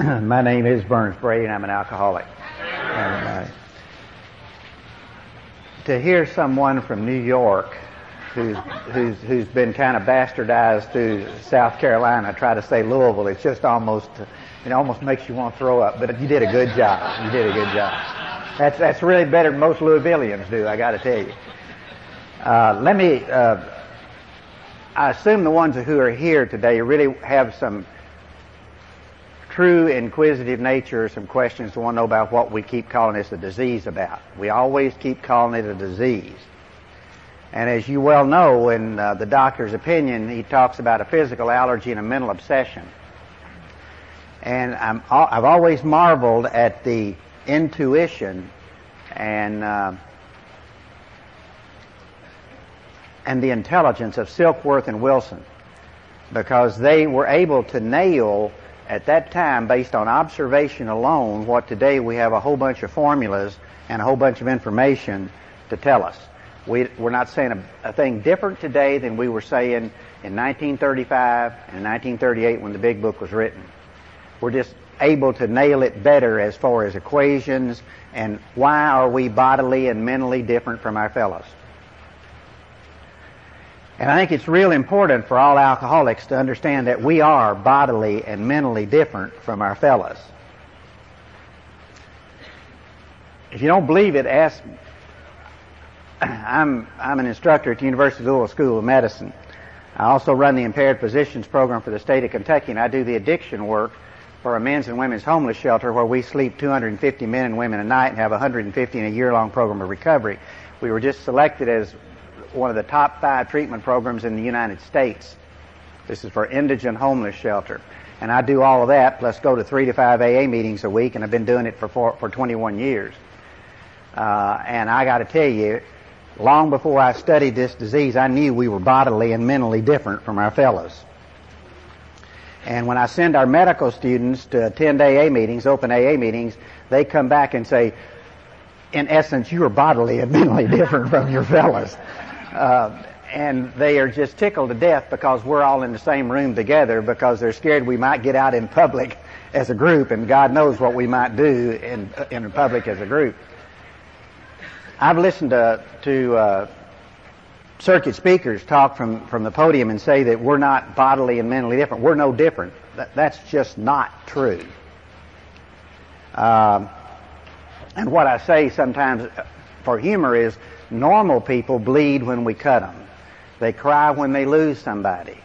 My name is Burns Bray, and I'm an alcoholic. And, to hear someone from New York who's been kind of bastardized through South Carolina try to say Louisville, it's just almost makes you want to throw up. But you did a good job. You did a good job. That's really better than most Louisvillians do, I got to tell you. I assume the ones who are here today really have some true inquisitive nature, some questions to want to know about what we keep calling this a disease about. We always keep calling it a disease. And as you well know, in the doctor's opinion, he talks about a physical allergy and a mental obsession. And I've always marveled at the intuition and the intelligence of Silkworth and Wilson, because they were able to nail at that time, based on observation alone, what today we have a whole bunch of formulas and a whole bunch of information to tell us. We're not saying a thing different today than we were saying in 1935 and 1938 when the big book was written. We're just able to nail it better as far as equations and why are we bodily and mentally different from our fellows. And I think it's real important for all alcoholics to understand that we are bodily and mentally different from our fellows. If you don't believe it, ask me. I'm an instructor at the University of Louisville School of Medicine. I also run the Impaired Physicians Program for the state of Kentucky, and I do the addiction work for a men's and women's homeless shelter where we sleep 250 men and women a night and have 150 in a year-long program of recovery. We were just selected as one of the top 5 treatment programs in the United States. This is for indigent homeless shelter. And I do all of that, plus go to 3 to 5 AA meetings a week, and I've been doing it for 21 years. And I got to tell you, long before I studied this disease, I knew we were bodily and mentally different from our fellows. And when I send our medical students to attend AA meetings, open AA meetings, they come back and say, in essence, you are bodily and mentally different from your fellows. And they are just tickled to death because we're all in the same room together, because they're scared we might get out in public as a group, and God knows what we might do in public as a group. I've listened to circuit speakers talk from the podium and say that we're not bodily and mentally different. We're no different. That's just not true. And what I say sometimes for humor is, normal people bleed when we cut them. They cry when they lose somebody.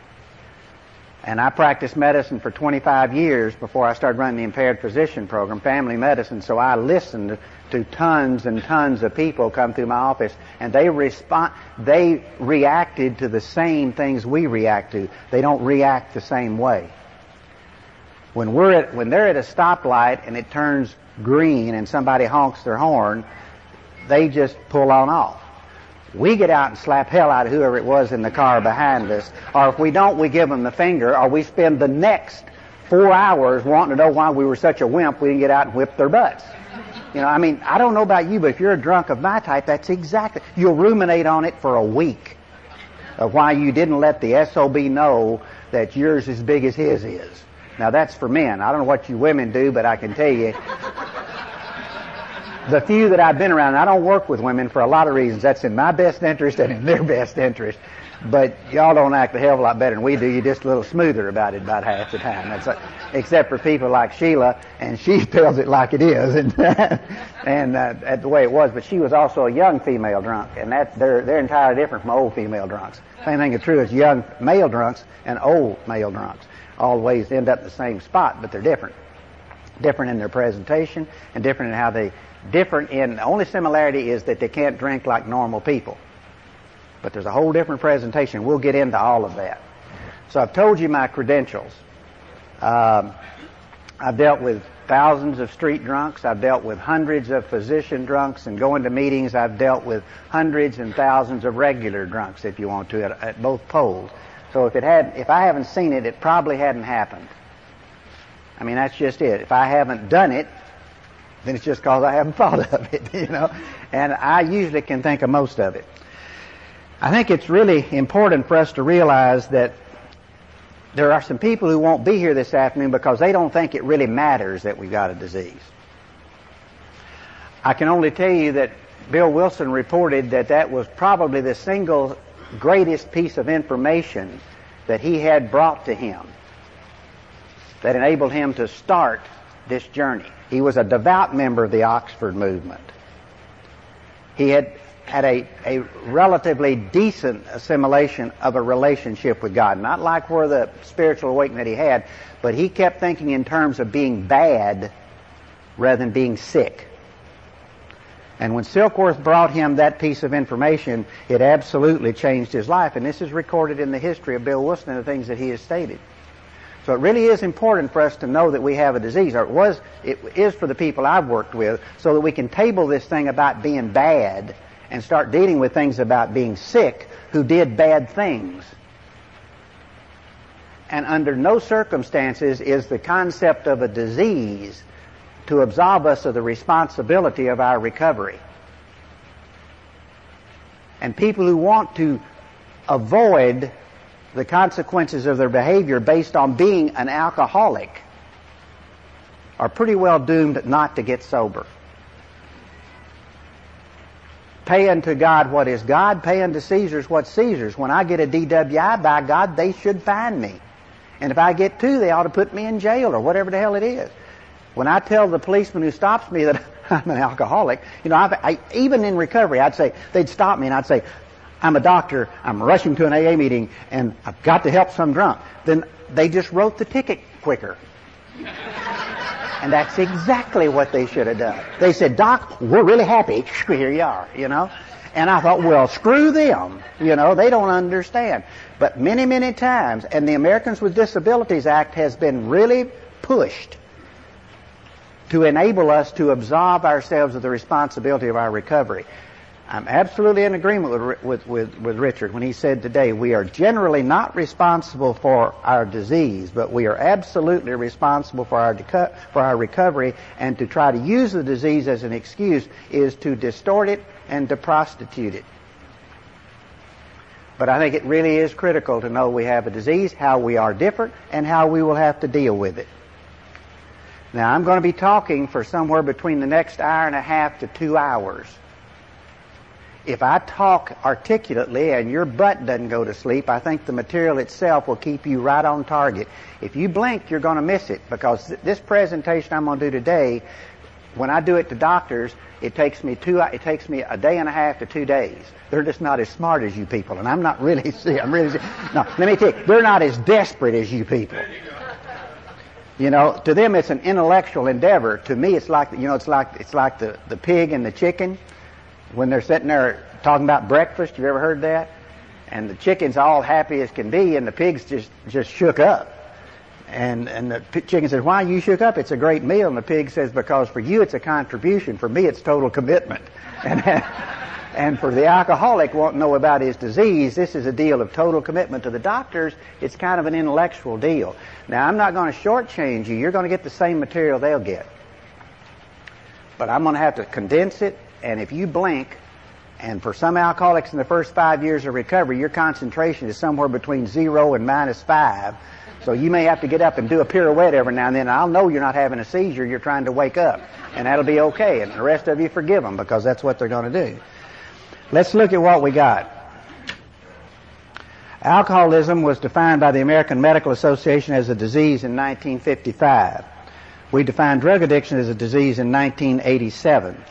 And I practiced medicine for 25 years before I started running the Impaired Physician Program, family medicine, so I listened to tons and tons of people come through my office, and they reacted to the same things we react to. They don't react the same way. When they're at a stoplight and it turns green and somebody honks their horn, they just pull on off. We get out and slap hell out of whoever it was in the car behind us, or if we don't, we give them the finger, or we spend the next 4 hours wanting to know why we were such a wimp we didn't get out and whip their butts. You know, I mean, I don't know about you, but if you're a drunk of my type, that's exactly, you'll ruminate on it for a week of why you didn't let the SOB know that yours is as big as his is. Now that's for men. I don't know what you women do, but I can tell you, the few that I've been around, and I don't work with women for a lot of reasons. That's in my best interest and in their best interest. But y'all don't act a hell of a lot better than we do. You're just a little smoother about it about half the time. Except for people like Sheila, and she tells it like it is, and that's the way it was. But she was also a young female drunk, and they're entirely different from old female drunks. Same thing is true as young male drunks and old male drunks. Always end up in the same spot, but they're different. Different in their presentation, and different in how they. The only similarity is that they can't drink like normal people. But there's a whole different presentation. We'll get into all of that. So I've told you my credentials. I've dealt with thousands of street drunks. I've dealt with hundreds of physician drunks, and going to meetings I've dealt with hundreds and thousands of regular drunks, if you want to, at both poles. So if I haven't seen it, it probably hadn't happened. I mean, that's just it. If I haven't done it, then it's just because I haven't thought of it, you know. And I usually can think of most of it. I think it's really important for us to realize that there are some people who won't be here this afternoon because they don't think it really matters that we've got a disease. I can only tell you that Bill Wilson reported that that was probably the single greatest piece of information that he had brought to him that enabled him to start this journey. He was a devout member of the Oxford movement. He had a relatively decent assimilation of a relationship with God. Not like where the spiritual awakening that he had, but he kept thinking in terms of being bad rather than being sick. And when Silkworth brought him that piece of information, it absolutely changed his life. And this is recorded in the history of Bill Wilson and the things that he has stated. So it really is important for us to know that we have a disease, or it is for the people I've worked with, so that we can table this thing about being bad and start dealing with things about being sick who did bad things. And under no circumstances is the concept of a disease to absolve us of the responsibility of our recovery. And people who want to avoid the consequences of their behavior based on being an alcoholic are pretty well doomed not to get sober. Pay unto God what is God, pay unto Caesar's what's Caesar's. When I get a DWI, by God, they should find me. And if I get two, they ought to put me in jail or whatever the hell it is. When I tell the policeman who stops me that I'm an alcoholic, you know, even in recovery, I'd say, they'd stop me and I'd say, I'm a doctor, I'm rushing to an AA meeting, and I've got to help some drunk. Then they just wrote the ticket quicker. And that's exactly what they should have done. They said, Doc, we're really happy. Here you are, you know. And I thought, well, screw them. You know, they don't understand. But many, many times, and the Americans with Disabilities Act has been really pushed to enable us to absolve ourselves of the responsibility of our recovery. I'm absolutely in agreement with Richard when he said today, we are generally not responsible for our disease, but we are absolutely responsible for our recovery, and to try to use the disease as an excuse is to distort it and to prostitute it. But I think it really is critical to know we have a disease, how we are different, and how we will have to deal with it. Now, I'm going to be talking for somewhere between the next hour and a half to 2 hours. If I talk articulately and your butt doesn't go to sleep, I think the material itself will keep you right on target. If you blink, you're going to miss it, because this presentation I'm going to do today, when I do it to doctors, it takes me a day and a half to 2 days. They're just not as smart as you people, and I'm not really No, let me tell you, they're not as desperate as you people. You know, to them it's an intellectual endeavor. To me, it's like, you know, it's like the pig and the chicken. When they're sitting there talking about breakfast, you ever heard that? And the chicken's all happy as can be, and the pig's just shook up. And the chicken says, why are you shook up? It's a great meal. And the pig says, because for you it's a contribution. For me it's total commitment. And for the alcoholic who won't know about his disease, this is a deal of total commitment. To the doctors, it's kind of an intellectual deal. Now, I'm not going to shortchange you. You're going to get the same material they'll get. But I'm going to have to condense it. And if you blink, and for some alcoholics in the first 5 years of recovery, your concentration is somewhere between 0 and -5. So you may have to get up and do a pirouette every now and then. I'll know you're not having a seizure, you're trying to wake up. And that'll be okay. And the rest of you forgive them, because that's what they're going to do. Let's look at what we got. Alcoholism was defined by the American Medical Association as a disease in 1955. We defined drug addiction as a disease in 1987.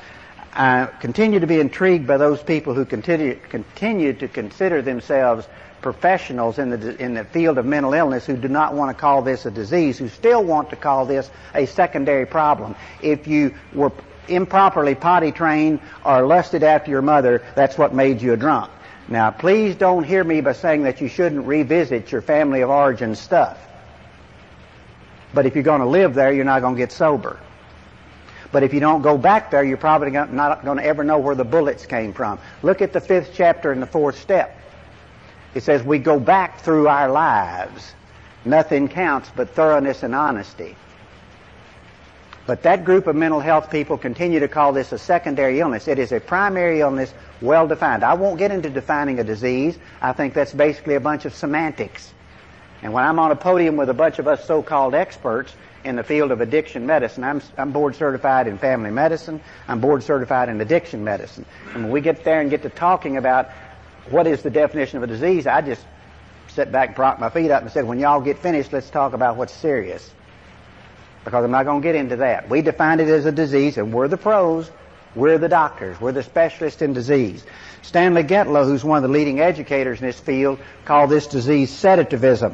I continue to be intrigued by those people who continue to consider themselves professionals in the field of mental illness, who do not want to call this a disease, who still want to call this a secondary problem. If you were improperly potty trained or lusted after your mother, that's what made you a drunk. Now, please don't hear me by saying that you shouldn't revisit your family of origin stuff. But if you're going to live there, you're not going to get sober. But if you don't go back there, you're probably not going to ever know where the bullets came from. Look at the 5th chapter and the 4th step. It says we go back through our lives. Nothing counts but thoroughness and honesty. But that group of mental health people continue to call this a secondary illness. It is a primary illness, well defined. I won't get into defining a disease. I think that's basically a bunch of semantics. And when I'm on a podium with a bunch of us so-called experts in the field of addiction medicine, I'm board certified in family medicine, I'm board certified in addiction medicine. And when we get there and get to talking about what is the definition of a disease, I just sit back and prop my feet up and said, when y'all get finished, let's talk about what's serious. Because I'm not going to get into that. We defined it as a disease, and we're the pros, we're the doctors, we're the specialists in disease. Stanley Getlow, who's one of the leading educators in this field, called this disease sedativism.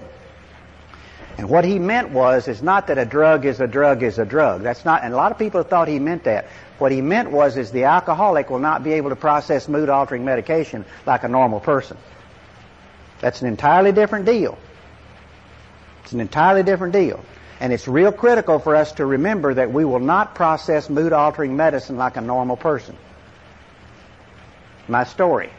And what he meant is not that a drug is a drug is a drug. That's not, and a lot of people thought he meant that. What he meant is the alcoholic will not be able to process mood-altering medication like a normal person. That's an entirely different deal. It's an entirely different deal. And it's real critical for us to remember that we will not process mood-altering medicine like a normal person. My story.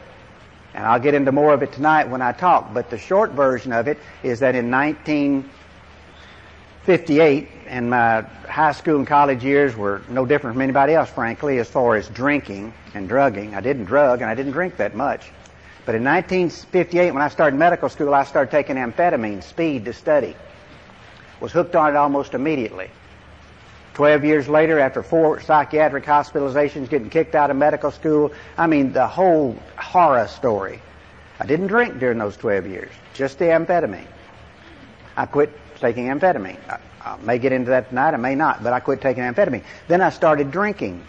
And I'll get into more of it tonight when I talk, but the short version of it is that in 1958, and my high school and college years were no different from anybody else, frankly, as far as drinking and drugging. I didn't drug and I didn't drink that much. But in 1958, when I started medical school, I started taking amphetamine, speed, to study. Was hooked on it almost immediately. 12 years later, after 4 psychiatric hospitalizations, getting kicked out of medical school, I mean, the whole horror story. I didn't drink during those 12 years, just the amphetamine. I quit taking amphetamine. I may get into that tonight, I may not, but I quit taking amphetamine. Then I started drinking.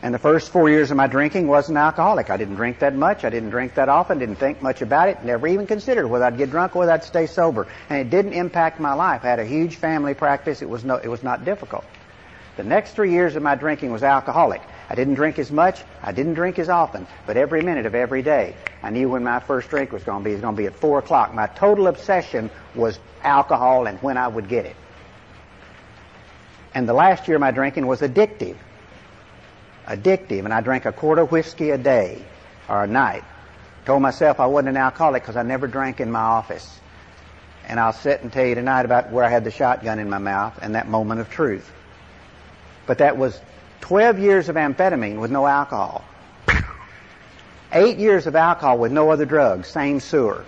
And the first 4 years of my drinking wasn't alcoholic. I didn't drink that much. I didn't drink that often. Didn't think much about it. Never even considered whether I'd get drunk or whether I'd stay sober. And it didn't impact my life. I had a huge family practice. It was not difficult. The next 3 years of my drinking was alcoholic. I didn't drink as much. I didn't drink as often. But every minute of every day, I knew when my first drink was going to be. It was going to be at 4 o'clock. My total obsession was alcohol and when I would get it. And the last year of my drinking was addictive. And I drank a quart of whiskey a day or a night. Told myself I wasn't an alcoholic because I never drank in my office. And I'll sit and tell you tonight about where I had the shotgun in my mouth and that moment of truth. But that was 12 years of amphetamine with no alcohol. 8 years of alcohol with no other drugs, same sewer.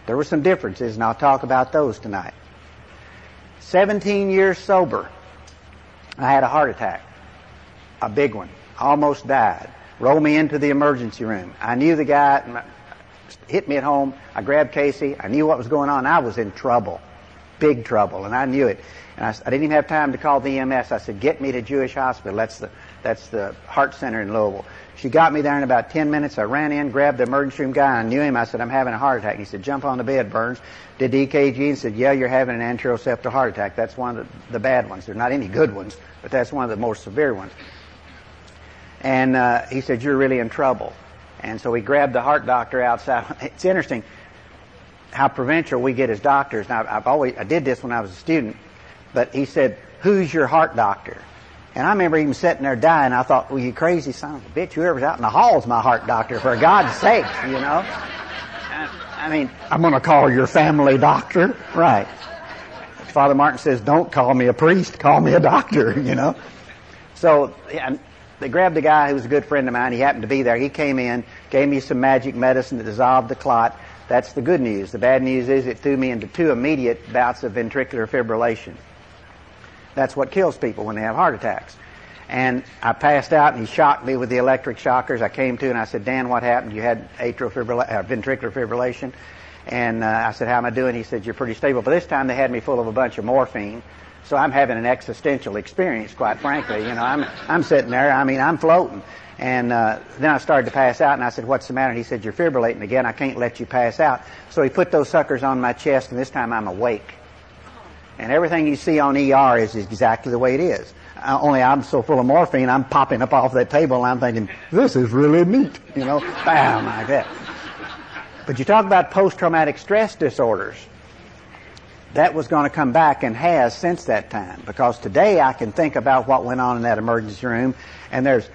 There were some differences, and I'll talk about those tonight. 17 years sober. I had a heart attack. A big one. Almost died. Rolled me into the emergency room. I knew the guy. Hit me at home. I grabbed Casey. I knew what was going on. I was in trouble. Big trouble. And I knew it. And I didn't even have time to call the EMS. I said, get me to Jewish Hospital. That's the heart center in Louisville. She got me there in about 10 minutes. I ran in, grabbed the emergency room guy. I knew him. I said, I'm having a heart attack. And he said, jump on the bed, Burns. Did the EKG and said, yeah, you're having an anterior septal heart attack. That's one of the bad ones. There's not any good ones, but that's one of the more severe ones. And he said, you're really in trouble. And so he grabbed the heart doctor outside. It's interesting how provincial we get as doctors. Now, I did this when I was a student, but he said, who's your heart doctor? And I remember even sitting there dying. I thought, well, you crazy son of a bitch, whoever's out in the hall's my heart doctor, for God's sake, you know. I mean, I'm going to call your family doctor. Right. Father Martin says, don't call me a priest, call me a doctor, you know. So, yeah, they grabbed the guy who was a good friend of mine. He happened to be there. He came in, gave me some magic medicine that dissolved the clot. That's the good news. The bad news is it threw me into 2 immediate bouts of ventricular fibrillation. That's what kills people when they have heart attacks. And I passed out, and he shocked me with the electric shockers. I came to, and I said, Dan, what happened? You had ventricular fibrillation. And I said, how am I doing? He said, you're pretty stable. But this time they had me full of a bunch of morphine. So I'm having an existential experience, quite frankly. You know, I'm sitting there. I mean, I'm floating. And then I started to pass out, and I said, what's the matter? And he said, you're fibrillating again. I can't let you pass out. So he put those suckers on my chest, and this time I'm awake. And everything you see on ER is exactly the way it is. Only I'm so full of morphine, I'm popping up off that table, and I'm thinking, this is really neat. You know, bam, like that. But you talk about post-traumatic stress disorders. That was going to come back and has since that time. Because today I can think about what went on in that emergency room. And there's,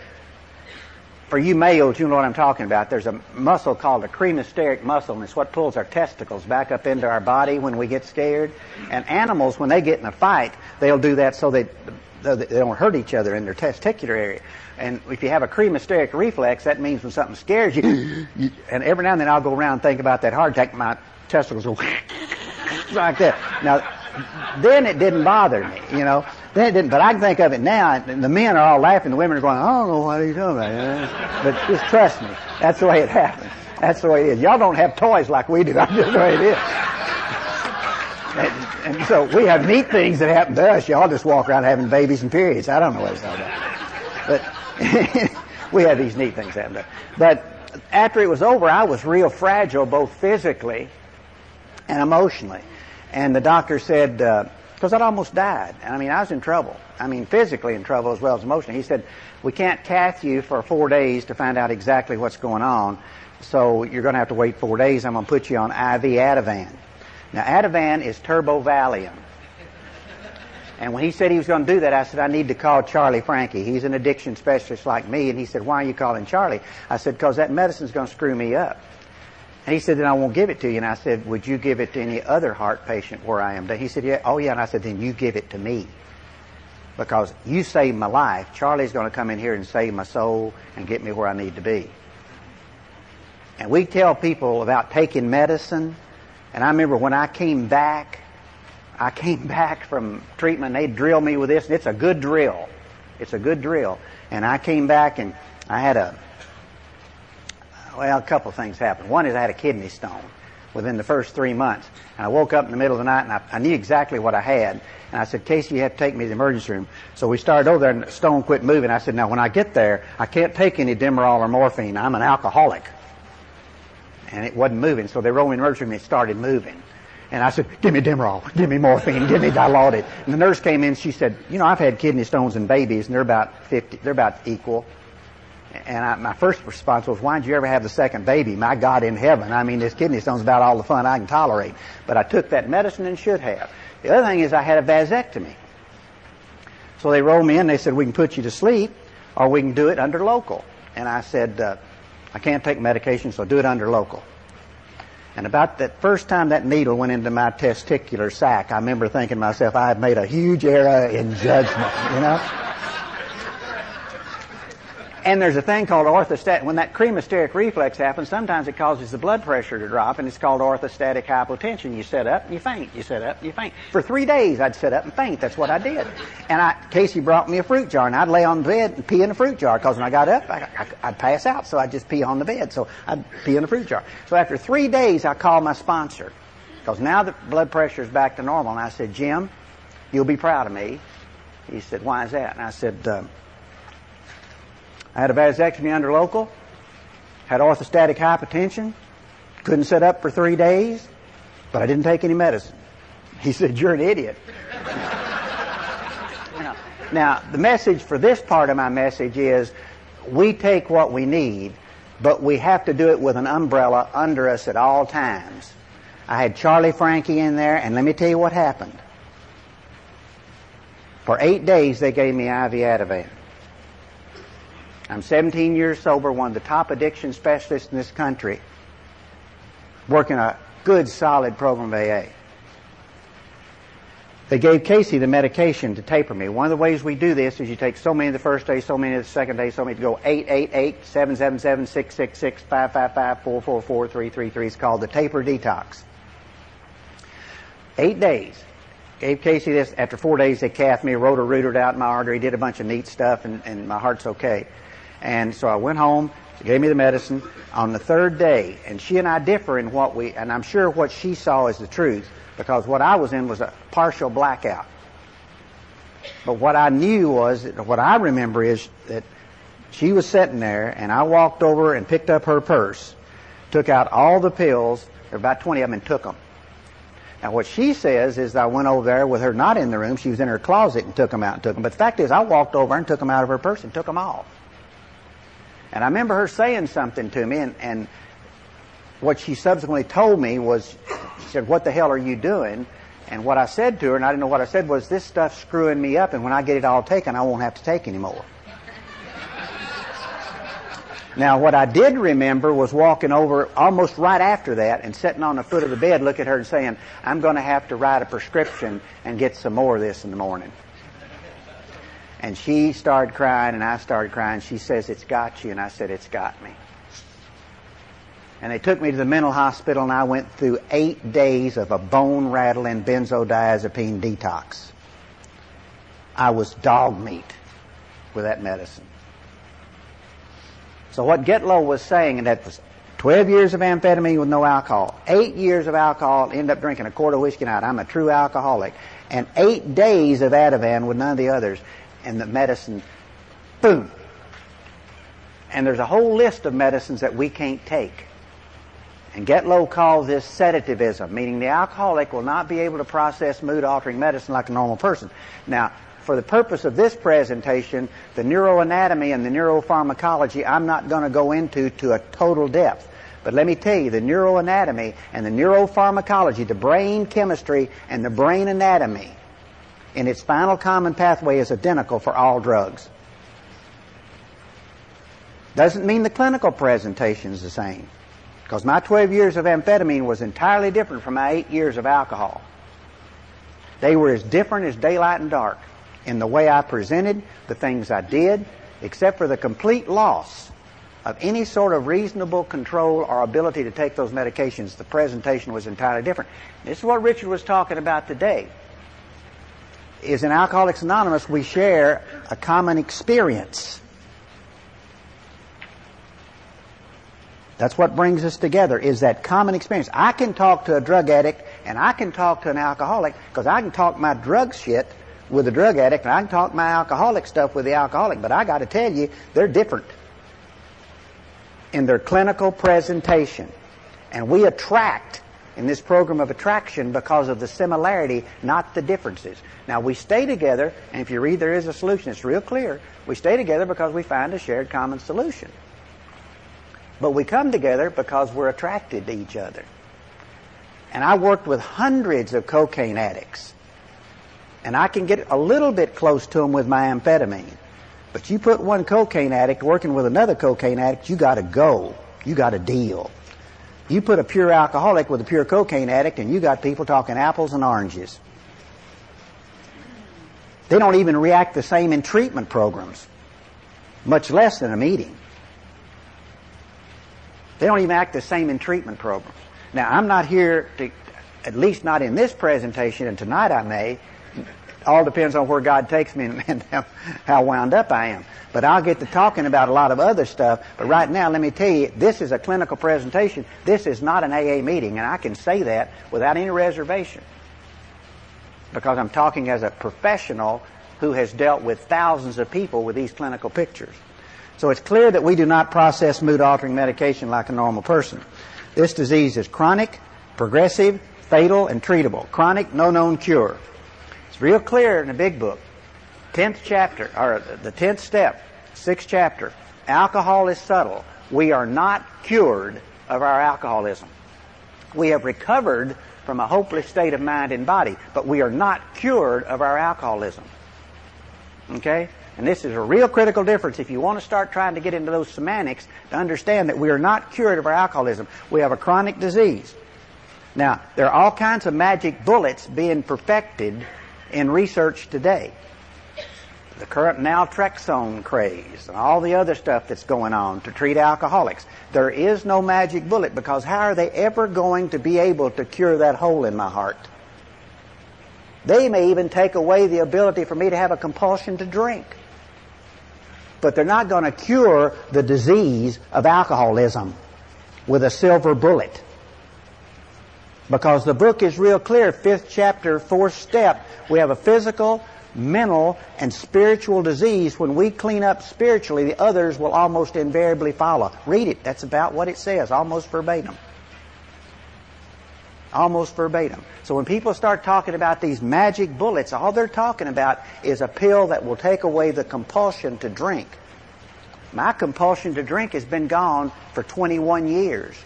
for you males, you know what I'm talking about. There's a muscle called a cremasteric muscle, and it's what pulls our testicles back up into our body when we get scared. And animals, when they get in a fight, they'll do that so they don't hurt each other in their testicular area. And if you have a cremasteric reflex, that means when something scares you, and every now and then I'll go around and think about that heart attack, my testicles go like that. Now, then it didn't bother me, you know. Then it didn't, but I can think of it now, and the men are all laughing, the women are going, I don't know what he's talking about. But just trust me, that's the way it happens. That's the way it is. Y'all don't have toys like we do. That's just the way it is. And so we have neat things that happen to us. Y'all just walk around having babies and periods. I don't know what it's all about. But we have these neat things happen to us. But after it was over, I was real fragile, both physically and emotionally. And the doctor said, because I'd almost died. I mean, I was in trouble. I mean, physically in trouble as well as emotionally. He said, we can't cath you for 4 days to find out exactly what's going on. So you're going to have to wait 4 days. I'm going to put you on IV Ativan. Now, Ativan is turbo Valium. And when he said he was going to do that, I said, I need to call Charlie Frankie. He's an addiction specialist like me. And he said, why are you calling Charlie? I said, because that medicine's going to screw me up. And he said, then I won't give it to you. And I said, would you give it to any other heart patient where I am? He said, yeah. Oh, yeah. And I said, then you give it to me. Because you saved my life. Charlie's going to come in here and save my soul and get me where I need to be. And we tell people about taking medicine. And I remember when I came back from treatment, they drilled me with this, and it's a good drill. It's a good drill. And I came back, and I had a couple of things happened. One is I had a kidney stone within the first 3 months. And I woke up in the middle of the night, and I knew exactly what I had. And I said, Casey, you have to take me to the emergency room. So we started over there, and the stone quit moving. I said, now, when I get there, I can't take any Demerol or morphine. I'm an alcoholic. And it wasn't moving. So they rolled me in the emergency room, and it started moving. And I said, give me Demerol, give me morphine, give me Dilaudid. And the nurse came in, she said, you know, I've had kidney stones in babies, and they're about equal. And my first response was, why did you ever have the second baby? My God in heaven. I mean, this kidney stone's about all the fun I can tolerate. But I took that medicine and should have. The other thing is I had a vasectomy. So they rolled me in, they said, we can put you to sleep, or we can do it under local. And I said, I can't take medication, so do it under local. And about that first time that needle went into my testicular sac, I remember thinking to myself, I had made a huge error in judgment, you know. And there's a thing called orthostatic. When that cremasteric reflex happens, sometimes it causes the blood pressure to drop, and it's called orthostatic hypotension. You sit up and you faint. You sit up and you faint. For 3 days, I'd sit up and faint. That's what I did. And Casey brought me a fruit jar, and I'd lay on the bed and pee in the fruit jar, because when I got up, I'd pass out, so I'd just pee on the bed. So I'd pee in the fruit jar. So after 3 days, I called my sponsor, because now the blood pressure is back to normal. And I said, Jim, you'll be proud of me. He said, why is that? And I said, I had a vasectomy under local, had orthostatic hypotension, couldn't sit up for 3 days, but I didn't take any medicine. He said, you're an idiot. Now, the message for this part of my message is, we take what we need, but we have to do it with an umbrella under us at all times. I had Charlie Frankie in there, and let me tell you what happened. For 8 days, they gave me IV Ativan. I'm 17 years sober, one of the top addiction specialists in this country, working a good, solid program of AA. They gave Casey the medication to taper me. One of the ways we do this is you take so many the first day, so many the second day, so many to go 8, 8, 8, 7, 7, 7, 6, 6, 6, 5, 5, 5, 4, 4, 4, 3, 3, 3. It's called the taper detox. 8 days. Gave Casey this. After 4 days, they cathed me, rotor-rooted out my artery, did a bunch of neat stuff, and my heart's okay. And so I went home, she gave me the medicine. On the third day, and she and I differ in and I'm sure what she saw is the truth, because what I was in was a partial blackout. But what I knew was, what I remember is that she was sitting there, and I walked over and picked up her purse, took out all the pills, there were about 20 of them, and took them. Now, what she says is I went over there with her not in the room, she was in her closet and took them out and took them. But the fact is, I walked over and took them out of her purse and took them all. And I remember her saying something to me, and what she subsequently told me was, she said, what the hell are you doing? And what I said to her, and I didn't know what I said, was, this stuff's screwing me up, and when I get it all taken, I won't have to take any more. Now, what I did remember was walking over almost right after that and sitting on the foot of the bed, looking at her and saying, I'm going to have to write a prescription and get some more of this in the morning. And she started crying, and I started crying. She says, it's got you. And I said, it's got me. And they took me to the mental hospital, and I went through 8 days of a bone-rattling benzodiazepine detox. I was dog meat with that medicine. So what Getlow was saying, and that was 12 years of amphetamine with no alcohol, 8 years of alcohol, end up drinking a quart of whiskey a night. I'm a true alcoholic. And 8 days of Ativan with none of the others. And the medicine, boom. And there's a whole list of medicines that we can't take. And Getlow calls this sedativism, meaning the alcoholic will not be able to process mood-altering medicine like a normal person. Now, for the purpose of this presentation, the neuroanatomy and the neuropharmacology I'm not going to go into to a total depth. But let me tell you, the neuroanatomy and the neuropharmacology, the brain chemistry and the brain anatomy, in its final common pathway is identical for all drugs. Doesn't mean the clinical presentation is the same. Because my 12 years of amphetamine was entirely different from my 8 years of alcohol. They were as different as daylight and dark in the way I presented, the things I did, except for the complete loss of any sort of reasonable control or ability to take those medications. The presentation was entirely different. This is what Richard was talking about today. Is in Alcoholics Anonymous, we share a common experience. That's what brings us together, is that common experience. I can talk to a drug addict and I can talk to an alcoholic because I can talk my drug shit with the drug addict and I can talk my alcoholic stuff with the alcoholic. But I got to tell you, they're different in their clinical presentation. And we attract in this program of attraction because of the similarity, not the differences. Now, we stay together, and if you read There Is a Solution, it's real clear. We stay together because we find a shared common solution. But we come together because we're attracted to each other. And I worked with hundreds of cocaine addicts. And I can get a little bit close to them with my amphetamine. But you put one cocaine addict working with another cocaine addict, you got to go. You got to deal. You put a pure alcoholic with a pure cocaine addict, and you got people talking apples and oranges. They don't even react the same in treatment programs, much less in a meeting. They don't even act the same in treatment programs. Now, I'm not here to, at least not in this presentation, and tonight I may. All depends on where God takes me and how wound up I am. But I'll get to talking about a lot of other stuff. But right now, let me tell you, this is a clinical presentation. This is not an AA meeting, and I can say that without any reservation. Because I'm talking as a professional who has dealt with thousands of people with these clinical pictures. So it's clear that we do not process mood-altering medication like a normal person. This disease is chronic, progressive, fatal, and treatable. Chronic, no known cure. It's real clear in the big book. 10th chapter, or the 10th step, 6th chapter. Alcohol is subtle. We are not cured of our alcoholism. We have recovered from a hopeless state of mind and body, but we are not cured of our alcoholism. Okay? And this is a real critical difference if you want to start trying to get into those semantics to understand that we are not cured of our alcoholism. We have a chronic disease. Now, there are all kinds of magic bullets being perfected in research today. The current naltrexone craze and all the other stuff that's going on to treat alcoholics. There is no magic bullet, because how are they ever going to be able to cure that hole in my heart? They may even take away the ability for me to have a compulsion to drink. But they're not going to cure the disease of alcoholism with a silver bullet. Because the book is real clear, 5th chapter, 4th step. We have a physical, mental, and spiritual disease. When we clean up spiritually, the others will almost invariably follow. Read it. That's about what it says, almost verbatim. Almost verbatim. So when people start talking about these magic bullets, all they're talking about is a pill that will take away the compulsion to drink. My compulsion to drink has been gone for 21 years.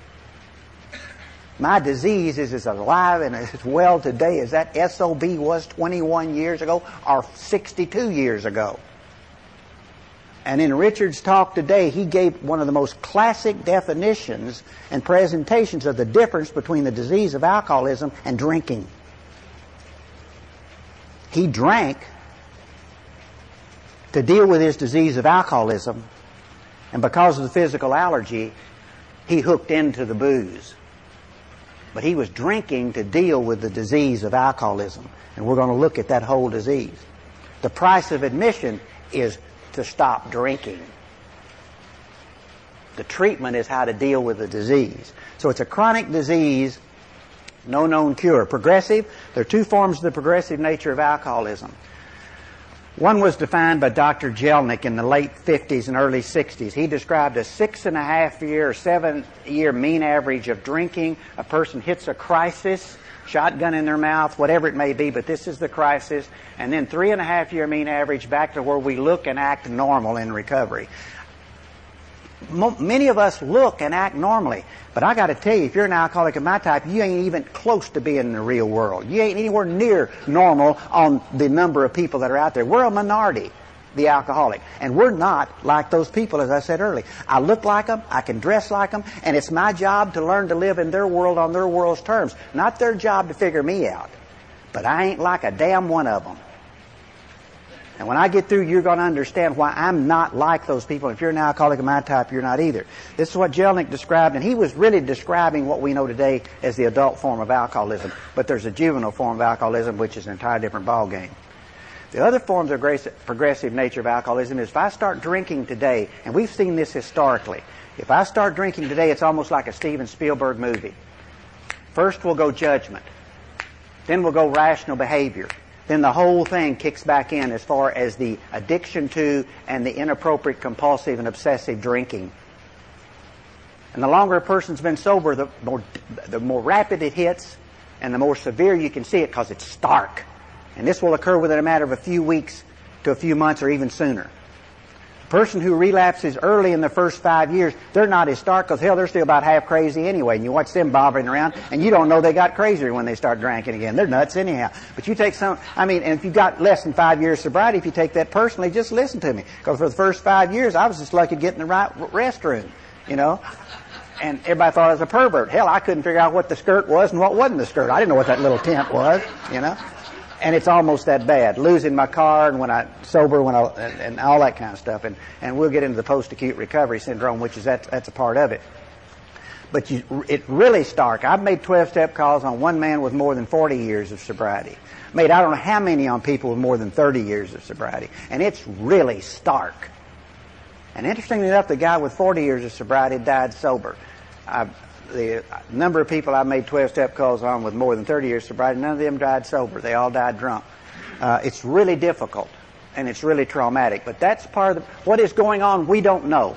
My disease is as alive and as well today as that SOB was 21 years ago or 62 years ago. And in Richard's talk today, he gave one of the most classic definitions and presentations of the difference between the disease of alcoholism and drinking. He drank to deal with his disease of alcoholism, and because of the physical allergy, he hooked into the booze. But he was drinking to deal with the disease of alcoholism. And we're going to look at that whole disease. The price of admission is to stop drinking. The treatment is how to deal with the disease. So it's a chronic disease, no known cure. Progressive, there are two forms of the progressive nature of alcoholism. One was defined by Dr. Jellinek in the late 50s and early 60s. He described a 6.5-year or 7-year mean average of drinking. A person hits a crisis, shotgun in their mouth, whatever it may be, but this is the crisis. And then 3.5-year mean average back to where we look and act normal in recovery. Many of us look and act normally, but I got to tell you, if you're an alcoholic of my type, you ain't even close to being in the real world. You ain't anywhere near normal on the number of people that are out there. We're a minority, the alcoholic, and we're not like those people, as I said earlier. I look like them, I can dress like them, and it's my job to learn to live in their world on their world's terms. Not their job to figure me out, but I ain't like a damn one of them. And when I get through, you're going to understand why I'm not like those people. If you're an alcoholic of my type, you're not either. This is what Jellinek described, and he was really describing what we know today as the adult form of alcoholism. But there's a juvenile form of alcoholism, which is an entirely different ballgame. The other forms of progressive nature of alcoholism is if I start drinking today, and we've seen this historically, if I start drinking today, it's almost like a Steven Spielberg movie. First we'll go judgment. Then we'll go rational behavior. Then the whole thing kicks back in as far as the addiction to and the inappropriate, compulsive, and obsessive drinking. And the longer a person's been sober, the more rapid it hits and the more severe you can see it because it's stark. And this will occur within a matter of a few weeks to a few months or even sooner. A person who relapses early in the first 5 years, they're not as stark because, hell, they're still about half crazy anyway. And you watch them bobbing around, and you don't know they got crazier when they start drinking again. They're nuts anyhow. But you take some, and if you've got less than 5 years sobriety, if you take that personally, just listen to me. Because for the first 5 years, I was just lucky to get in the right restroom, And everybody thought I was a pervert. Hell, I couldn't figure out what the skirt was and what wasn't the skirt. I didn't know what that little tent was, And it's almost that bad. Losing my car and and all that kind of stuff. And we'll get into the post-acute recovery syndrome, which is that's a part of it. But it's really stark. I've made 12-step calls on one man with more than 40 years of sobriety. Made I don't know how many on people with more than 30 years of sobriety. And it's really stark. And interestingly enough, the guy with 40 years of sobriety died sober. The number of people I've made 12-step calls on with more than 30 years sobriety, none of them died sober. They all died drunk. It's really difficult, and it's really traumatic. But that's part of what is going on, we don't know.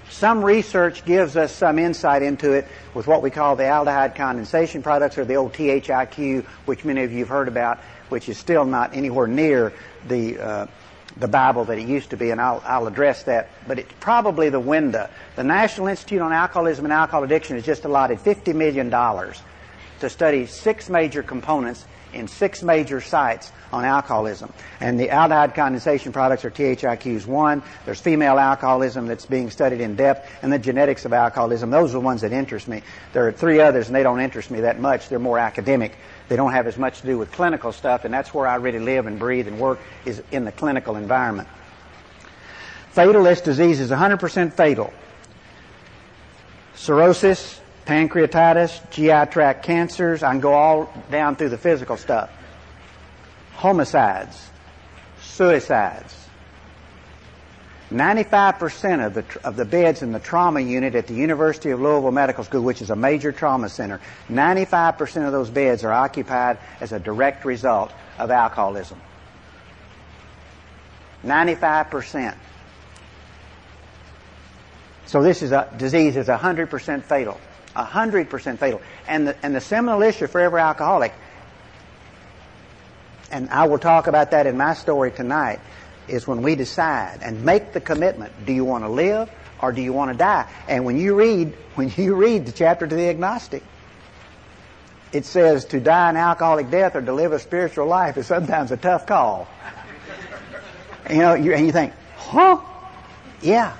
Some research gives us some insight into it with what we call the aldehyde condensation products, or the old THIQ, which many of you have heard about, which is still not anywhere near the Bible that it used to be, and I'll address that. But it's probably the window. The National Institute on Alcoholism and Alcohol Addiction has just allotted $50 million to study 6 major components in 6 major sites on alcoholism. And the aldehyde condensation products, or THIQs, one. There's female alcoholism that's being studied in depth, and the genetics of alcoholism. Those are the ones that interest me. There are 3 others, and they don't interest me that much. They're more academic. They don't have as much to do with clinical stuff, and that's where I really live and breathe and work, is in the clinical environment. Fatal, this disease is 100% fatal. Cirrhosis, pancreatitis, GI tract cancers, I can go all down through the physical stuff. Homicides, suicides. 95% of the beds in the trauma unit at the University of Louisville Medical School, which is a major trauma center, 95% of those beds are occupied as a direct result of alcoholism. 95%. So this is a disease is 100% fatal. 100% fatal. And the seminal issue for every alcoholic, and I will talk about that in my story tonight, is when we decide and make the commitment, do you want to live or do you want to die? And when you read the chapter to the agnostic, it says to die an alcoholic death or to live a spiritual life is sometimes a tough call. And you think, huh? Yeah.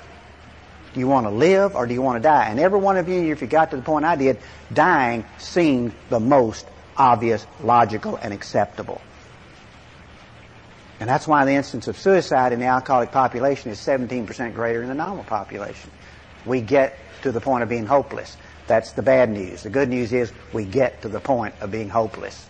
Do you want to live or do you want to die? And every one of you, if you got to the point I did, dying seemed the most obvious, logical, and acceptable. And that's why the instance of suicide in the alcoholic population is 17% greater than the normal population. we get to the point of being hopeless. That's the bad news. The good news is we get to the point of being hopeless.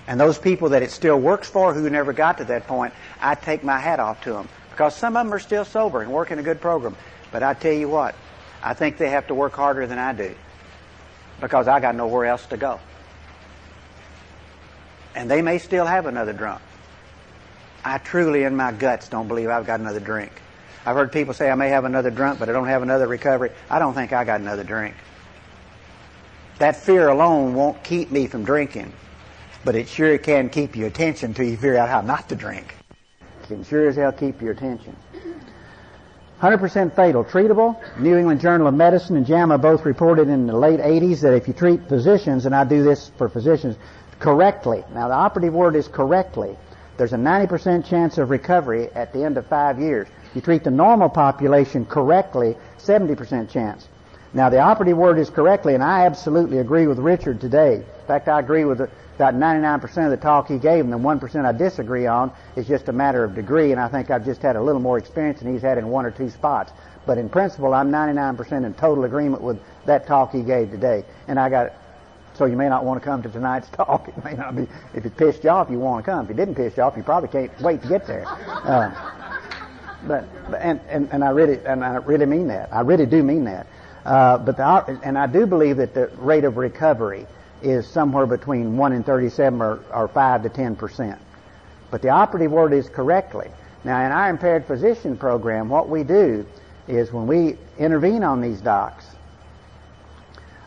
And those people that it still works for who never got to that point, I take my hat off to them. Because some of them are still sober and working a good program. But I tell you what, I think they have to work harder than I do. Because I got nowhere else to go. And they may still have another drunk. I truly in my guts don't believe I've got another drink. I've heard people say I may have another drunk, but I don't have another recovery. I don't think I got another drink. That fear alone won't keep me from drinking. But it sure can keep your attention till you figure out how not to drink. It can sure as hell keep your attention. 100% fatal. Treatable. New England Journal of Medicine and JAMA both reported in the late 80s that if you treat physicians, and I do this for physicians, correctly. Now the operative word is correctly. There's a 90% chance of recovery at the end of 5 years. You treat the normal population correctly, 70% chance. Now the operative word is correctly, and I absolutely agree with Richard today. In fact, I agree with about 99% of the talk he gave, and the 1% I disagree on is just a matter of degree, and I think I've just had a little more experience than he's had in one or two spots. But in principle, I'm 99% in total agreement with that talk he gave today. And so you may not want to come to tonight's talk. It may not be, if it pissed you off, you want to come. If it didn't piss you off, you probably can't wait to get there. And I really mean that. I really do mean that. And I do believe that the rate of recovery is somewhere between 1 in 37 or 5 to 10%. But the operative word is correctly. Now, in our impaired physician program, what we do is when we intervene on these docs,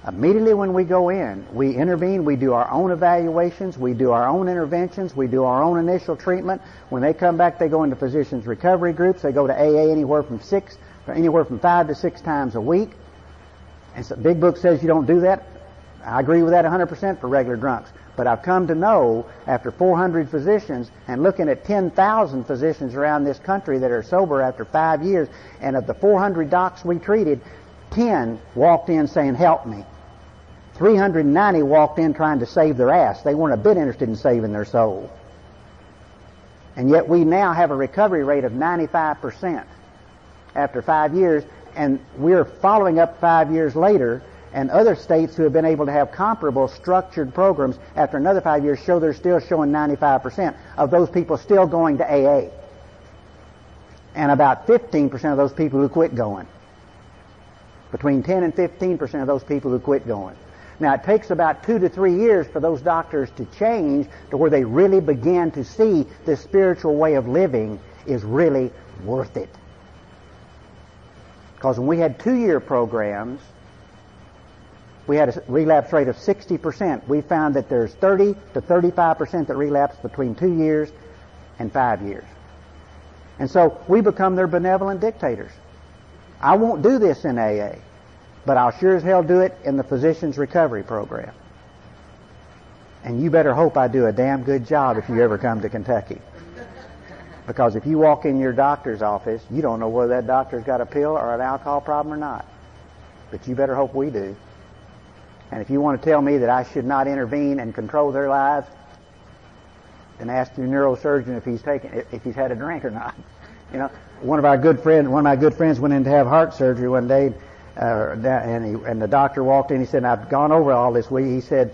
immediately when we go in, we intervene, we do our own evaluations, we do our own interventions, we do our own initial treatment. When they come back, they go into physicians' recovery groups. They go to AA anywhere from 5 to 6 times a week. And so Big Book says you don't do that. I agree with that 100% for regular drunks. But I've come to know, after 400 physicians and looking at 10,000 physicians around this country that are sober after 5 years, and of the 400 docs we treated, 10 walked in saying, help me. 390 walked in trying to save their ass. They weren't a bit interested in saving their soul. And yet we now have a recovery rate of 95% after 5 years, and we're following up 5 years later, and other states who have been able to have comparable structured programs after another 5 years show they're still showing 95% of those people still going to AA. And about 15% of those people who quit going. Between 10 and 15% of those people who quit going. Now, it takes about 2 to 3 years for those doctors to change to where they really begin to see this spiritual way of living is really worth it. Because when we had 2-year programs, we had a relapse rate of 60%. We found that there's 30 to 35% that relapse between 2 years and 5 years. And so we become their benevolent dictators. I won't do this in AA, but I'll sure as hell do it in the physician's recovery program. And you better hope I do a damn good job if you ever come to Kentucky. Because if you walk in your doctor's office, you don't know whether that doctor's got a pill or an alcohol problem or not. But you better hope we do. And if you want to tell me that I should not intervene and control their lives, then ask your neurosurgeon if he's had a drink or not. You know, one of my good friends went in to have heart surgery one day, and the doctor walked in. He said, "I've gone over all this with you." He said,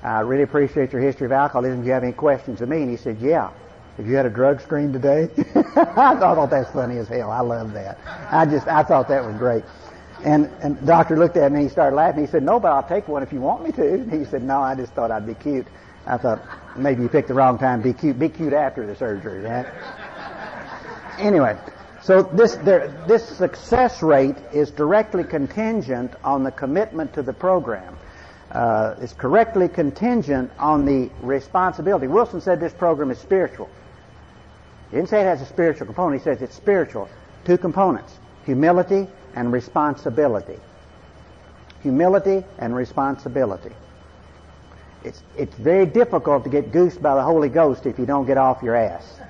"I really appreciate your history of alcoholism. Do you have any questions of me?" And he said, "Yeah. Have you had a drug screen today?" I thought that's funny as hell. I love that. I thought that was great. And the doctor looked at me and he started laughing. He said, "No, but I'll take one if you want me to." And he said, "No, I just thought I'd be cute." I thought, maybe you picked the wrong time. Be cute. Be cute after the surgery, right? Anyway, so this success rate is directly contingent on the commitment to the program. It's correctly contingent on the responsibility. Wilson said this program is spiritual. He didn't say it has a spiritual component. He says it's spiritual. 2 components, humility and responsibility. Humility and responsibility. It's very difficult to get goosed by the Holy Ghost if you don't get off your ass.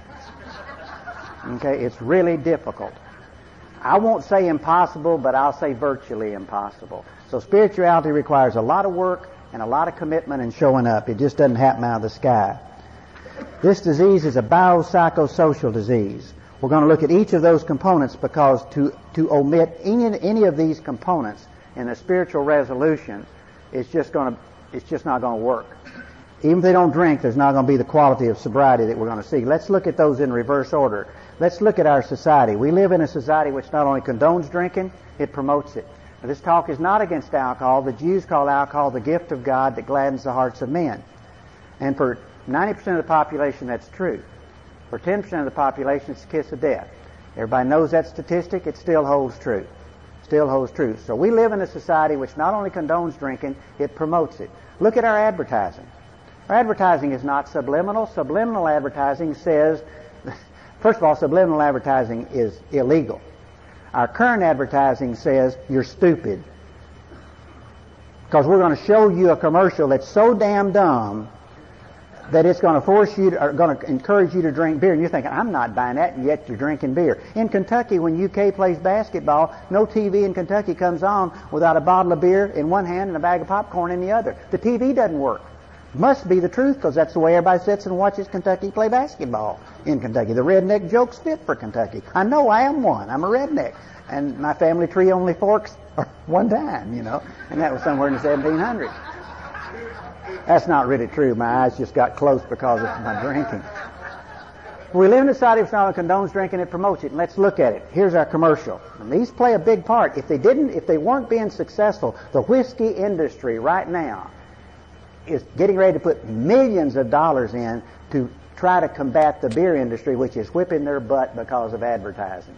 Okay, it's really difficult. I won't say impossible, but I'll say virtually impossible. So spirituality requires a lot of work and a lot of commitment and showing up. It just doesn't happen out of the sky. This disease is a biopsychosocial disease. We're going to look at each of those components, because to omit any of these components in a spiritual resolution it's just not going to work. Even if they don't drink, there's not going to be the quality of sobriety that we're going to see. Let's look at those in reverse order. Let's look at our society. We live in a society which not only condones drinking, it promotes it. Now, this talk is not against alcohol. The Jews call alcohol the gift of God that gladdens the hearts of men. And for 90% of the population, that's true. For 10% of the population, it's the kiss of death. Everybody knows that statistic. It still holds true. Still holds true. So we live in a society which not only condones drinking, it promotes it. Look at our advertising. Our advertising is not subliminal. Subliminal advertising says, first of all, subliminal advertising is illegal. Our current advertising says you're stupid, because we're going to show you a commercial that's so damn dumb that it's going to force you to, or going to encourage you to drink beer, and you're thinking, I'm not buying that, and yet you're drinking beer. In Kentucky, when UK plays basketball, no TV in Kentucky comes on without a bottle of beer in one hand and a bag of popcorn in the other. The TV doesn't work. Must be the truth, because that's the way everybody sits and watches Kentucky play basketball in Kentucky. The redneck jokes fit for Kentucky. I know I am one. I'm a redneck. And my family tree only forks one time, and that was somewhere in the 1700s. That's not really true. My eyes just got close because of my drinking. We live in a society which not only condones drinking, it promotes it. And let's look at it. Here's our commercial. And these play a big part. If they weren't being successful, the whiskey industry right now is getting ready to put millions of dollars in to try to combat the beer industry, which is whipping their butt because of advertising.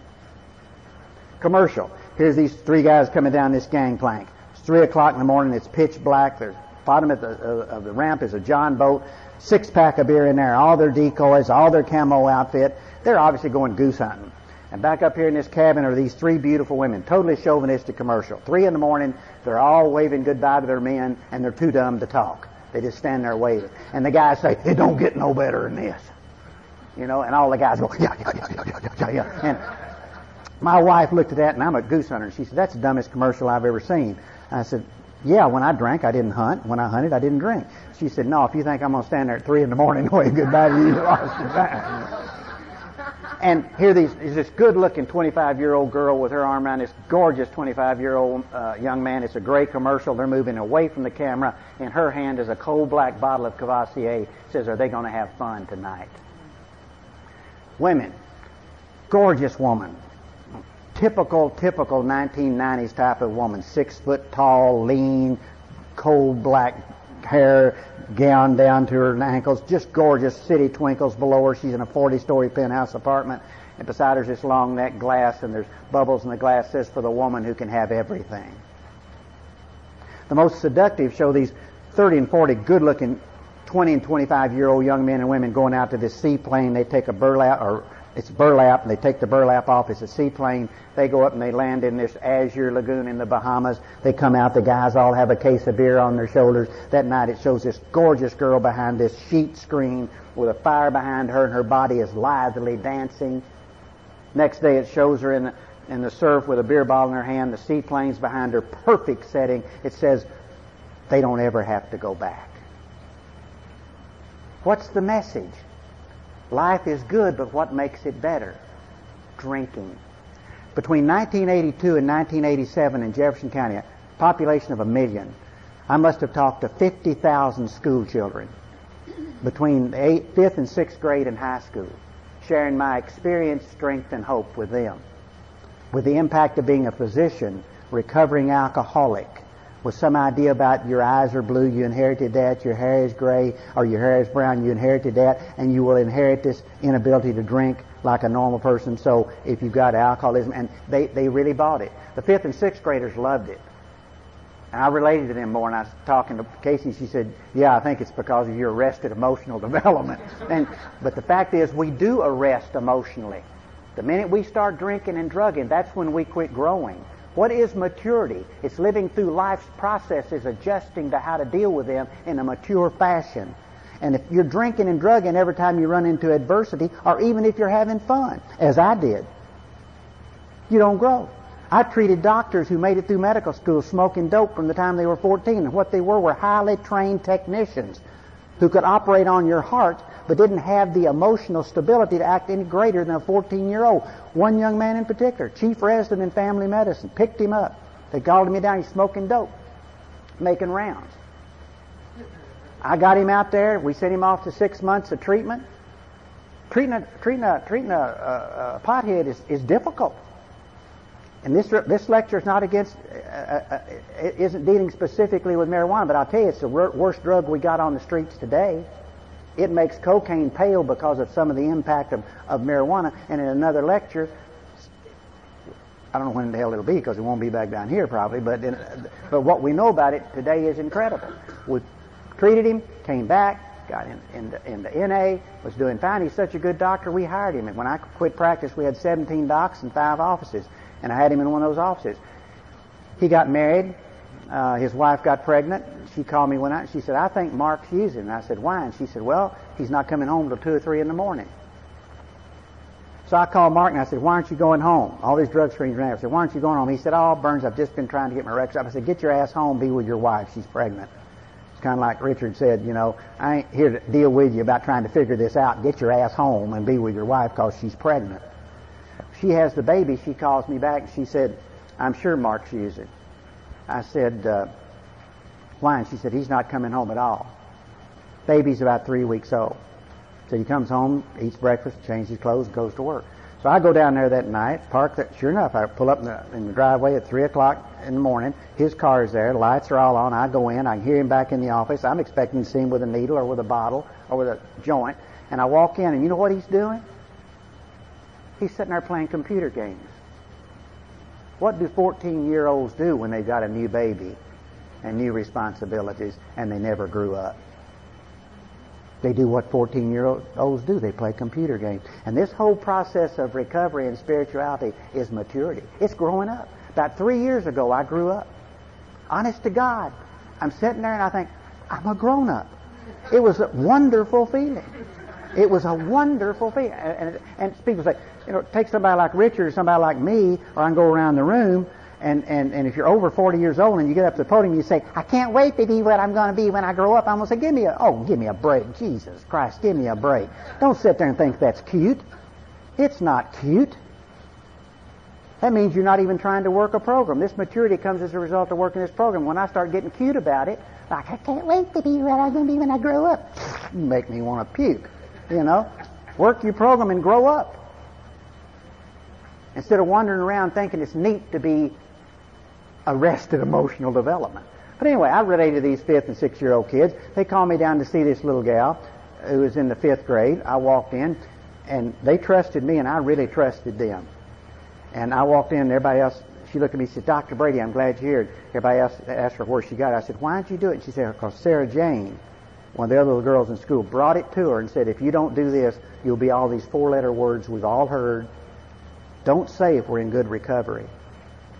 Commercial. Here's these three guys coming down this gangplank. It's 3 o'clock in the morning. It's pitch black. The bottom of the ramp is a John boat. 6-pack of beer in there. All their decoys, all their camo outfit. They're obviously going goose hunting. And back up here in this cabin are these three beautiful women. Totally chauvinistic commercial. 3 in the morning. They're all waving goodbye to their men, and they're too dumb to talk. They just stand there waving. And the guys say, it don't get no better than this. And all the guys go, yeah. And my wife looked at that, and I'm a goose hunter, and she said, that's the dumbest commercial I've ever seen. I said, yeah, when I drank, I didn't hunt. When I hunted, I didn't drink. She said, no, if you think I'm going to stand there at 3 in the morning waving goodbye to you, you lost your time. And here is this good-looking 25-year-old girl with her arm around this gorgeous 25-year-old young man. It's a great commercial. They're moving away from the camera. In her hand is a cold black bottle of Cavassier. Says, are they going to have fun tonight? Women. Gorgeous woman. Typical 1990s type of woman. 6 foot tall, lean, cold black hair, gown down to her ankles, just gorgeous. City twinkles below her. She's in a 40-story penthouse apartment, and beside her's this long neck glass, and there's bubbles in the glass. Says, for the woman who can have everything. The most seductive show these 30 and 40 good-looking 20 and 25-year-old young men and women going out to this seaplane. They take a burlap, or it's burlap, and they take the burlap off. It's a seaplane. They go up and they land in this azure lagoon in the Bahamas. They come out. The guys all have a case of beer on their shoulders. That night it shows this gorgeous girl behind this sheet screen with a fire behind her, and her body is lithely dancing. Next day it shows her in the surf with a beer bottle in her hand. The seaplane's behind her. Perfect setting. It says, they don't ever have to go back. What's the message? Life is good, but what makes it better? Drinking. Between 1982 and 1987 in Jefferson County, a population of 1 million, I must have talked to 50,000 school children between 5th and 6th grade and high school, sharing my experience, strength, and hope with them. With the impact of being a physician, recovering alcoholic, with some idea about your eyes are blue, you inherited that, your hair is gray, or your hair is brown, you inherited that, and you will inherit this inability to drink like a normal person. So if you've got alcoholism, and they really bought it. The 5th and 6th graders loved it. And I related to them more, and I was talking to Casey, she said, yeah, I think it's because of your arrested emotional development. But the fact is, we do arrest emotionally. The minute we start drinking and drugging, that's when we quit growing. What is maturity? It's living through life's processes, adjusting to how to deal with them in a mature fashion. And if you're drinking and drugging every time you run into adversity, or even if you're having fun, as I did, you don't grow. I treated doctors who made it through medical school smoking dope from the time they were 14, and what they were highly trained technicians who could operate on your heart but didn't have the emotional stability to act any greater than a 14-year-old. One young man in particular, chief resident in family medicine, picked him up. They called me down. He's smoking dope, making rounds. I got him out there. We sent him off to 6 months of treatment. Treating a pothead is difficult. And this lecture is not against, isn't dealing specifically with marijuana, but I'll tell you, it's the worst drug we got on the streets today. It makes cocaine pale because of some of the impact of marijuana. And in another lecture, I don't know when the hell it'll be because it won't be back down here probably, but what we know about it today is incredible. We treated him, came back, got into NA, was doing fine. He's such a good doctor, we hired him. And when I quit practice, we had 17 docs and 5 offices. And I had him in one of those offices. He got married. His wife got pregnant. She called me one night and she said, I think Mark's using. And I said, why? And she said, well, he's not coming home till 2 or 3 in the morning. So I called Mark and I said, why aren't you going home? All these drug screens ran. I said, why aren't you going home? He said, oh, Burns, I've just been trying to get my records up. I said, get your ass home, be with your wife. She's pregnant. It's kind of like Richard said, you know, I ain't here to deal with you about trying to figure this out. Get your ass home and be with your wife because she's pregnant. She has the baby. She calls me back and she said, I'm sure Mark's using. I said, why? And she said, he's not coming home at all. Baby's about 3 weeks old. So he comes home, eats breakfast, changes his clothes, and goes to work. So I go down there that night, park that. Sure enough, I pull up in the driveway at 3 o'clock in the morning. His car's there. The lights are all on. I go in. I hear him back in the office. I'm expecting to see him with a needle or with a bottle or with a joint. And I walk in, and you know what he's doing? He's sitting there playing computer games. What do 14-year-olds do when they've got a new baby and new responsibilities and they never grew up? They do what 14-year-olds do. They play computer games. And this whole process of recovery and spirituality is maturity. It's growing up. About 3 years ago, I grew up. Honest to God. I'm sitting there and I think, I'm a grown-up. It was a wonderful feeling. It was a wonderful feeling. And people say, you know, take somebody like Richard or somebody like me, or I can go around the room, and if you're over 40 years old and you get up to the podium and you say, I can't wait to be what I'm going to be when I grow up, I'm going to say, give me a break. Jesus Christ, give me a break. Don't sit there and think that's cute. It's not cute. That means you're not even trying to work a program. This maturity comes as a result of working this program. When I start getting cute about it, like, I can't wait to be what I'm going to be when I grow up, you make me want to puke. You know, work your program and grow up. Instead of wandering around thinking it's neat to be arrested emotional development. But anyway, I relate to these 5th and 6-year-old kids. They called me down to see this little gal who was in the 5th grade. I walked in, and they trusted me, and I really trusted them. And I walked in, and everybody else, she looked at me and said, Dr. Brady, I'm glad you're here. Everybody else asked her where she got it. I said, why didn't you do it? And she said, because Sarah Jane, one of the other little girls in school, brought it to her and said, if you don't do this, you'll be all these 4-letter words we've all heard. Don't say if we're in good recovery,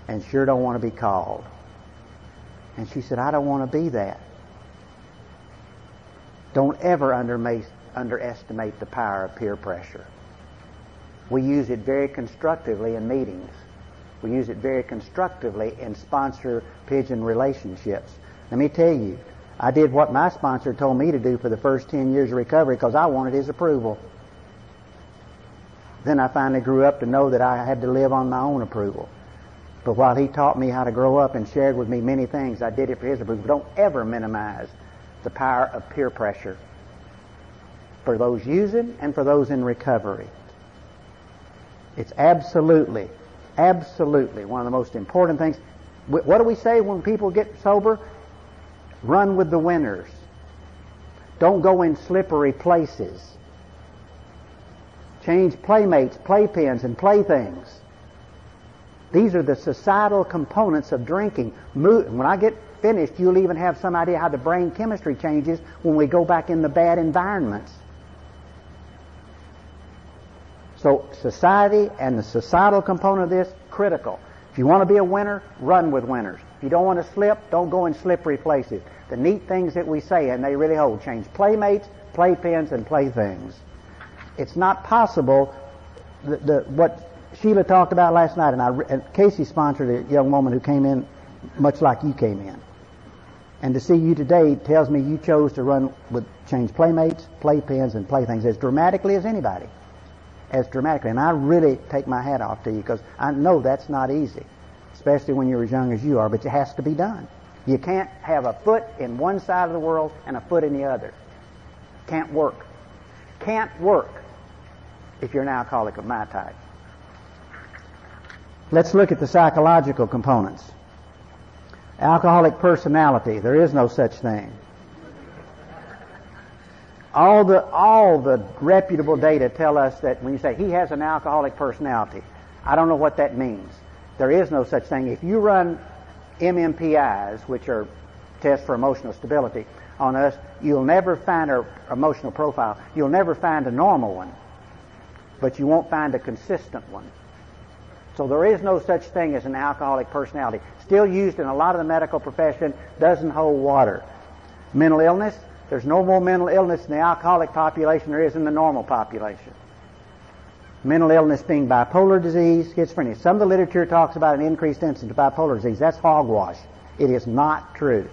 and sure don't want to be called. And she said, I don't want to be that. Don't ever underestimate the power of peer pressure. We use it very constructively in meetings. We use it very constructively in sponsor-pigeon relationships. Let me tell you, I did what my sponsor told me to do for the first 10 years of recovery because I wanted his approval. Then I finally grew up to know that I had to live on my own approval. But while he taught me how to grow up and shared with me many things, I did it for his approval. Don't ever minimize the power of peer pressure for those using and for those in recovery. It's absolutely one of the most important things. What do we say when people get sober? Run with the winners. Don't go in slippery places. Change playmates, playpens, and playthings. These are the societal components of drinking. When I get finished, you'll even have some idea how the brain chemistry changes when we go back in the bad environments. So society and the societal component of this, critical. If you want to be a winner, run with winners. If you don't want to slip, don't go in slippery places. The neat things that we say, and they really hold, change playmates, playpens, and playthings. It's not possible, what Sheila talked about last night, and Casey sponsored a young woman who came in much like you came in. And to see you today tells me you chose to change playmates, playpens, and playthings as dramatically as anybody. As dramatically. And I really take my hat off to you, because I know that's not easy, especially when you're as young as you are, but it has to be done. You can't have a foot in one side of the world and a foot in the other. Can't work. Can't work if you're an alcoholic of my type. Let's look at the psychological components. Alcoholic personality. There is no such thing. All the reputable data tell us that when you say he has an alcoholic personality, I don't know what that means. There is no such thing. If you run MMPIs, which are tests for emotional stability, on us, you'll never find our emotional profile. You'll never find a normal one, but you won't find a consistent one. So there is no such thing as an alcoholic personality. Still used in a lot of the medical profession, doesn't hold water. Mental illness, there's no more mental illness in the alcoholic population there is in the normal population. Mental illness being bipolar disease, schizophrenia. Some of the literature talks about an increased incidence of bipolar disease. That's hogwash. It is not true.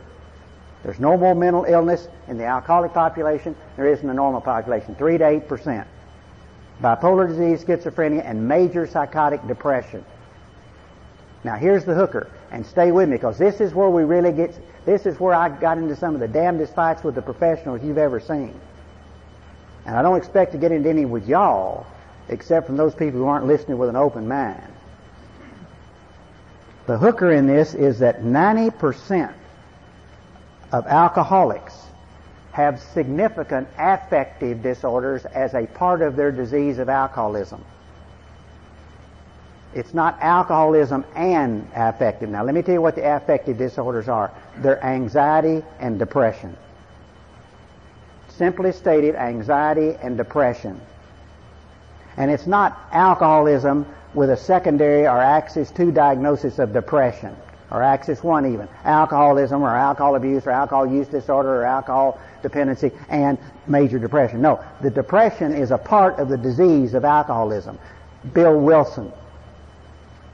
There's no more mental illness in the alcoholic population there is in the normal population, 3 to 8%. Bipolar disease, schizophrenia, and major psychotic depression. Now here's the hooker, and stay with me, because this is where this is where I got into some of the damnedest fights with the professionals you've ever seen. And I don't expect to get into any with y'all, except from those people who aren't listening with an open mind. The hooker in this is that 90% of alcoholics have significant affective disorders as a part of their disease of alcoholism. It's not alcoholism and affective. Now let me tell you what the affective disorders are. They're anxiety and depression. Simply stated, anxiety and depression. And it's not alcoholism with a secondary or axis 2 diagnosis of depression, or axis 1 even. Alcoholism or alcohol abuse or alcohol use disorder or alcohol dependency and major depression. No, the depression is a part of the disease of alcoholism. Bill Wilson.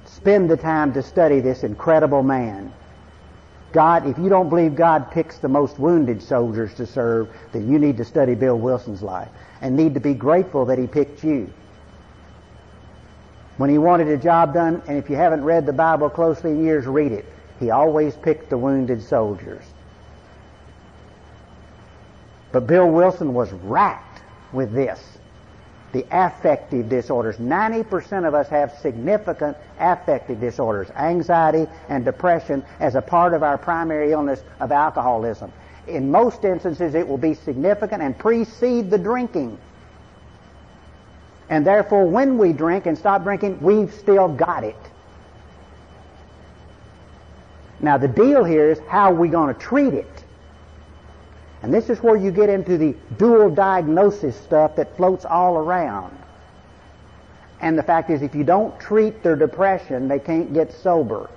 Spend the time to study this incredible man. God, if you don't believe God picks the most wounded soldiers to serve, then you need to study Bill Wilson's life and need to be grateful that he picked you. When he wanted a job done, and if you haven't read the Bible closely in years, read it. He always picked the wounded soldiers. But Bill Wilson was racked with this. The affective disorders. 90% of us have significant affective disorders, anxiety and depression, as a part of our primary illness of alcoholism. In most instances, it will be significant and precede the drinking. And therefore, when we drink and stop drinking, we've still got it. Now, the deal here is how are we going to treat it? And this is where you get into the dual diagnosis stuff that floats all around. And the fact is, if you don't treat their depression, they can't get sober.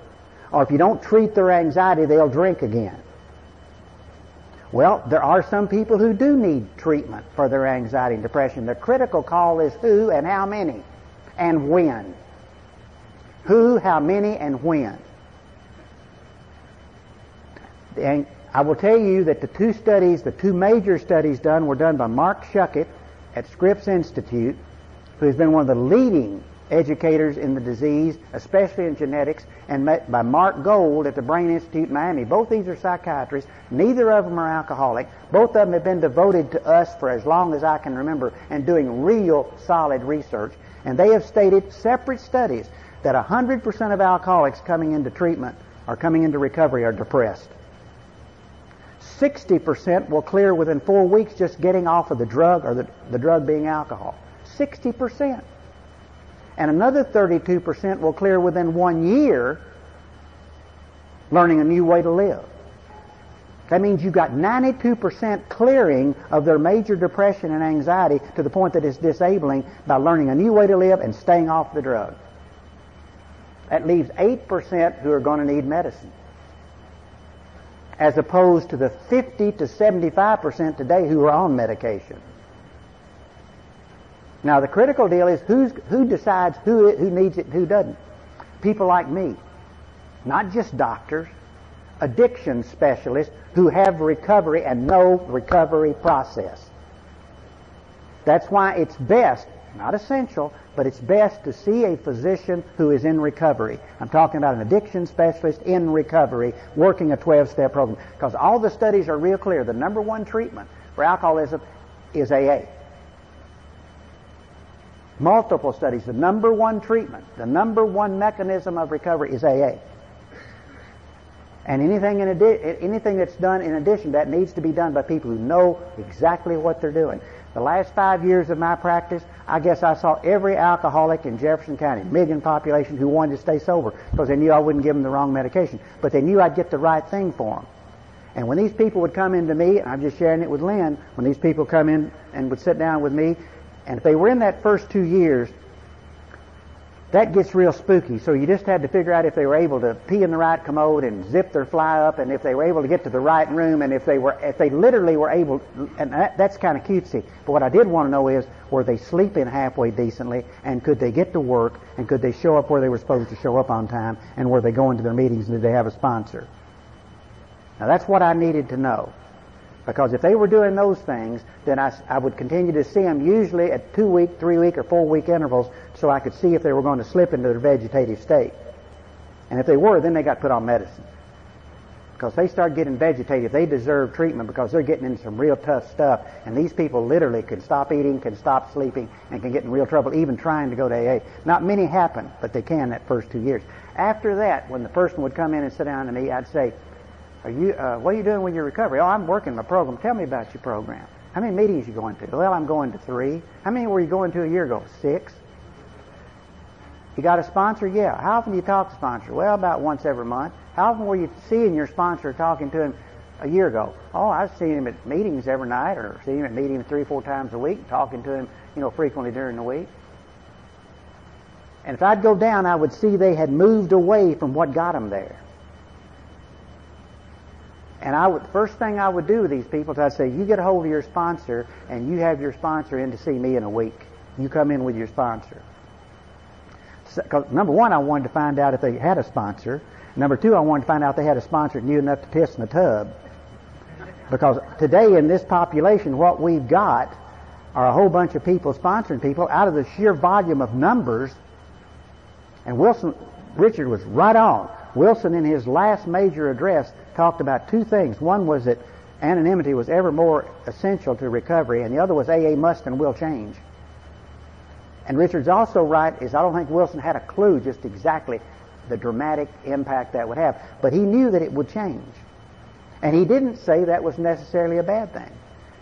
Or if you don't treat their anxiety, they'll drink again. Well, there are some people who do need treatment for their anxiety and depression. The critical call is who and how many and when. Who, how many, and when. And I will tell you that the two major studies done were done by Mark Shuckett at Scripps Institute, who has been one of the leading educators in the disease, especially in genetics, and by Mark Gold at the Brain Institute in Miami. Both these are psychiatrists. Neither of them are alcoholic. Both of them have been devoted to us for as long as I can remember and doing real solid research. And they have stated, separate studies, that 100% of alcoholics coming into treatment or coming into recovery are depressed. 60% will clear within 4 weeks just getting off of the drug, or the drug being alcohol. 60%. And another 32% will clear within 1 year learning a new way to live. That means you've got 92% clearing of their major depression and anxiety to the point that it's disabling by learning a new way to live and staying off the drug. That leaves 8% who are going to need medicine, as opposed to the 50 to 75% today who are on medication. Now, the critical deal is who decides who needs it and who doesn't. People like me. Not just doctors. addiction specialists who have recovery and know recovery process. That's why it's best, not essential, but it's best to see a physician who is in recovery. I'm talking about an addiction specialist in recovery working a 12-step program. Because all the studies are real clear. The number one treatment for alcoholism is AA. Multiple studies. The number one treatment, the number one mechanism of recovery is AA. And anything that's done in addition to that needs to be done by people who know exactly what they're doing. The last 5 years of my practice, I guess I saw every alcoholic in Jefferson County, million population, who wanted to stay sober because they knew I wouldn't give them the wrong medication. But they knew I'd get the right thing for them. And when these people would come into me, and I'm just sharing it with Lynn, when these people come in and would sit down with me, and if they were in that first 2 years, that gets real spooky. So you just had to figure out if they were able to pee in the right commode and zip their fly up, and if they were able to get to the right room, and if they literally were able, and that's kind of cutesy. But what I did want to know is, were they sleeping halfway decently, and could they get to work, and could they show up where they were supposed to show up on time, and were they going to their meetings, and did they have a sponsor? Now that's what I needed to know. Because if they were doing those things, then I would continue to see them usually at 2-week, 3-week, or 4-week intervals so I could see if they were going to slip into their vegetative state. And if they were, then they got put on medicine. Because if they start getting vegetative, they deserve treatment because they're getting into some real tough stuff. And these people literally can stop eating, can stop sleeping, and can get in real trouble even trying to go to AA. Not many happen, but they can that first 2 years. After that, when the person would come in and sit down to me, I'd say, what are you doing with your recovery? Oh, I'm working my program. Tell me about your program. How many meetings you going to? Well, I'm going to 3. How many were you going to a year ago? 6. You got a sponsor? Yeah. How often do you talk to sponsor? Well, about once every month. How often were you seeing your sponsor, talking to him a year ago? Oh, I've seen him at meetings every night, or seen him at meetings 3 or 4 times a week, talking to him, frequently during the week. And if I'd go down, I would see they had moved away from what got them there. And the first thing I would do with these people is I'd say, you get a hold of your sponsor, and you have your sponsor in to see me in a week. You come in with your sponsor. Because number one, I wanted to find out if they had a sponsor. Number two, I wanted to find out if they had a sponsor that knew enough to piss in the tub. Because today in this population, what we've got are a whole bunch of people sponsoring people out of the sheer volume of numbers. And Richard was right on. Wilson, in his last major address, talked about 2 things. One was that anonymity was ever more essential to recovery, and the other was AA must and will change. And Richard's also right, I don't think Wilson had a clue just exactly the dramatic impact that would have, but he knew that it would change. And he didn't say that was necessarily a bad thing.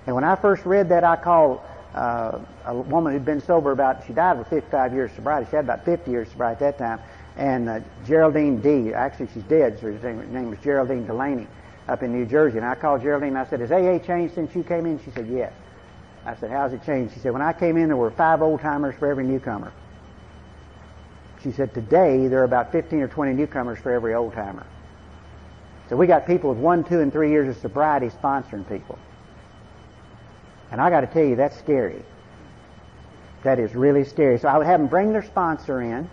And when I first read that, I called a woman who'd been sober she died with 55 years sobriety. She had about 50 years sobriety at that time. And Geraldine D., actually she's dead, so her name was Geraldine Delaney, up in New Jersey. And I called Geraldine and I said, has AA changed since you came in? She said, yes. I said, how's it changed? She said, when I came in, there were 5 old-timers for every newcomer. She said, today, there are about 15 or 20 newcomers for every old-timer. So we got people with 1, 2, and 3 years of sobriety sponsoring people. And I got to tell you, that's scary. That is really scary. So I would have them bring their sponsor in.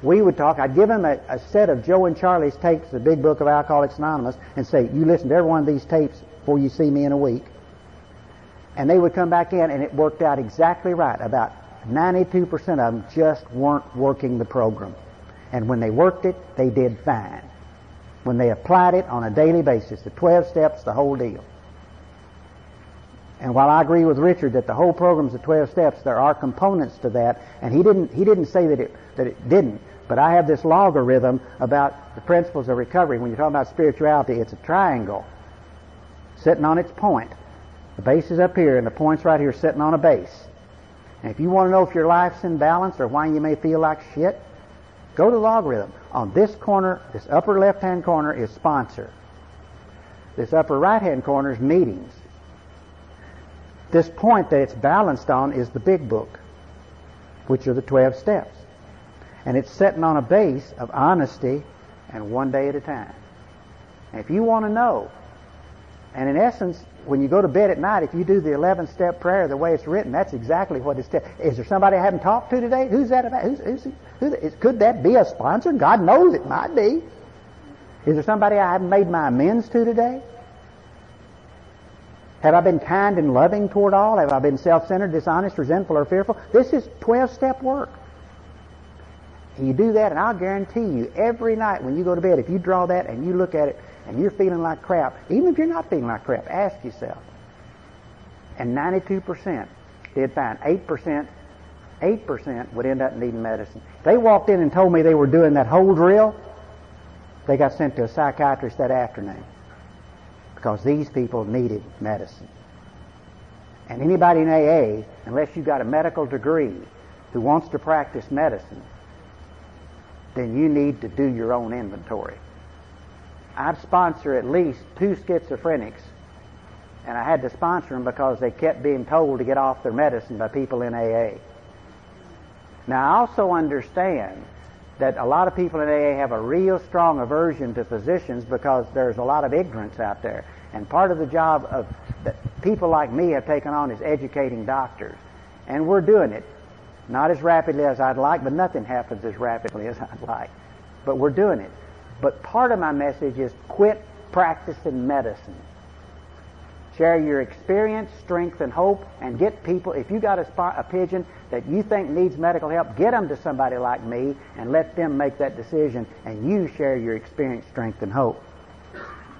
We would talk. I'd give them a set of Joe and Charlie's tapes, the big book of Alcoholics Anonymous, and say, you listen to every one of these tapes before you see me in a week. And they would come back in, and it worked out exactly right. About 92% of them just weren't working the program. And when they worked it, they did fine. When they applied it on a daily basis, the 12 steps, the whole deal. And while I agree with Richard that the whole program's the 12 steps, there are components to that, and he didn't say that it didn't. But I have this logarithm about the principles of recovery. When you're talking about spirituality, it's a triangle sitting on its point. The base is up here, and the point's right here sitting on a base. And if you want to know if your life's in balance or why you may feel like shit, go to the logarithm. On this corner, this upper left-hand corner is sponsor. This upper right-hand corner is meetings. This point that it's balanced on is the big book, which are the 12 steps. And it's sitting on a base of honesty and one day at a time. And if you want to know, and in essence, when you go to bed at night, if you do the 11-step prayer the way it's written, that's exactly what it's. Is there somebody I haven't talked to today? Who's that about? Could that be a sponsor? God knows it might be. Is there somebody I haven't made my amends to today? Have I been kind and loving toward all? Have I been self-centered, dishonest, resentful, or fearful? This is 12-step work. And you do that, and I'll guarantee you, every night when you go to bed, if you draw that and you look at it and you're feeling like crap, even if you're not feeling like crap, ask yourself. And 92% did fine. 8% would end up needing medicine. They walked in and told me they were doing that whole drill. They got sent to a psychiatrist that afternoon because these people needed medicine. And anybody in AA, unless you got a medical degree who wants to practice medicine, then you need to do your own inventory. I've sponsored at least 2 schizophrenics, and I had to sponsor them because they kept being told to get off their medicine by people in AA. Now, I also understand that a lot of people in AA have a real strong aversion to physicians because there's a lot of ignorance out there. And part of the job of that people like me have taken on is educating doctors. And we're doing it. Not as rapidly as I'd like, but nothing happens as rapidly as I'd like. But we're doing it. But part of my message is quit practicing medicine. Share your experience, strength, and hope, and get people, if you got a pigeon that you think needs medical help, get them to somebody like me and let them make that decision, and you share your experience, strength, and hope.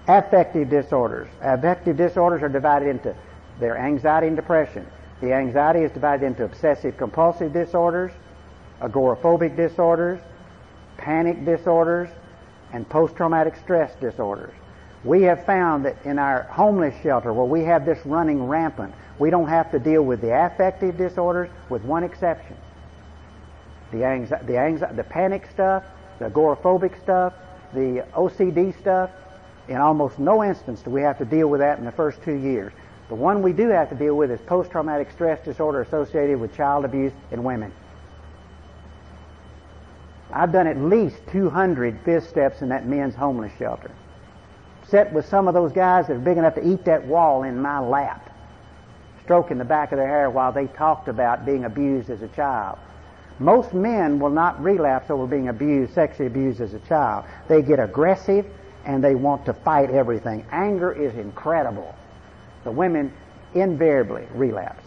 Affective disorders. Affective disorders are divided into their anxiety and depression. The anxiety is divided into obsessive-compulsive disorders, agoraphobic disorders, panic disorders, and post-traumatic stress disorders. We have found that in our homeless shelter, where we have this running rampant, we don't have to deal with the affective disorders, with one exception. The panic stuff, the agoraphobic stuff, the OCD stuff, in almost no instance do we have to deal with that in the first 2 years. The one we do have to deal with is post-traumatic stress disorder associated with child abuse in women. I've done at least 200 fifth steps in that men's homeless shelter. Sat with some of those guys that are big enough to eat that wall in my lap, stroking the back of their hair while they talked about being abused as a child. Most men will not relapse over being abused, sexually abused as a child. They get aggressive and they want to fight everything. Anger is incredible. The women invariably relapse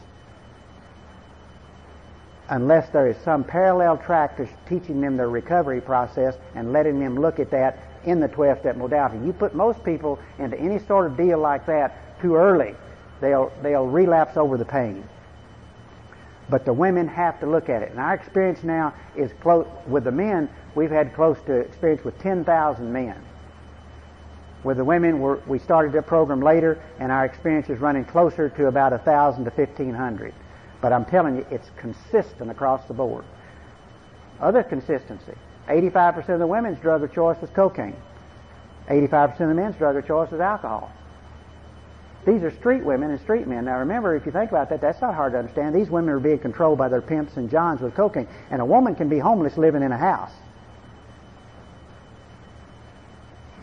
unless there is some parallel track to teaching them their recovery process and letting them look at that in the 12-step modality. You put most people into any sort of deal like that too early, they'll relapse over the pain. But the women have to look at it. And our experience now is close with the men. We've had close to experience with 10,000 men. With the women, we started that program later, and our experience is running closer to about 1,000 to 1,500. But I'm telling you, it's consistent across the board. Other consistency. 85% of the women's drug of choice was cocaine. 85% of the men's drug of choice was alcohol. These are street women and street men. Now remember, if you think about that, that's not hard to understand. These women are being controlled by their pimps and johns with cocaine. And a woman can be homeless living in a house.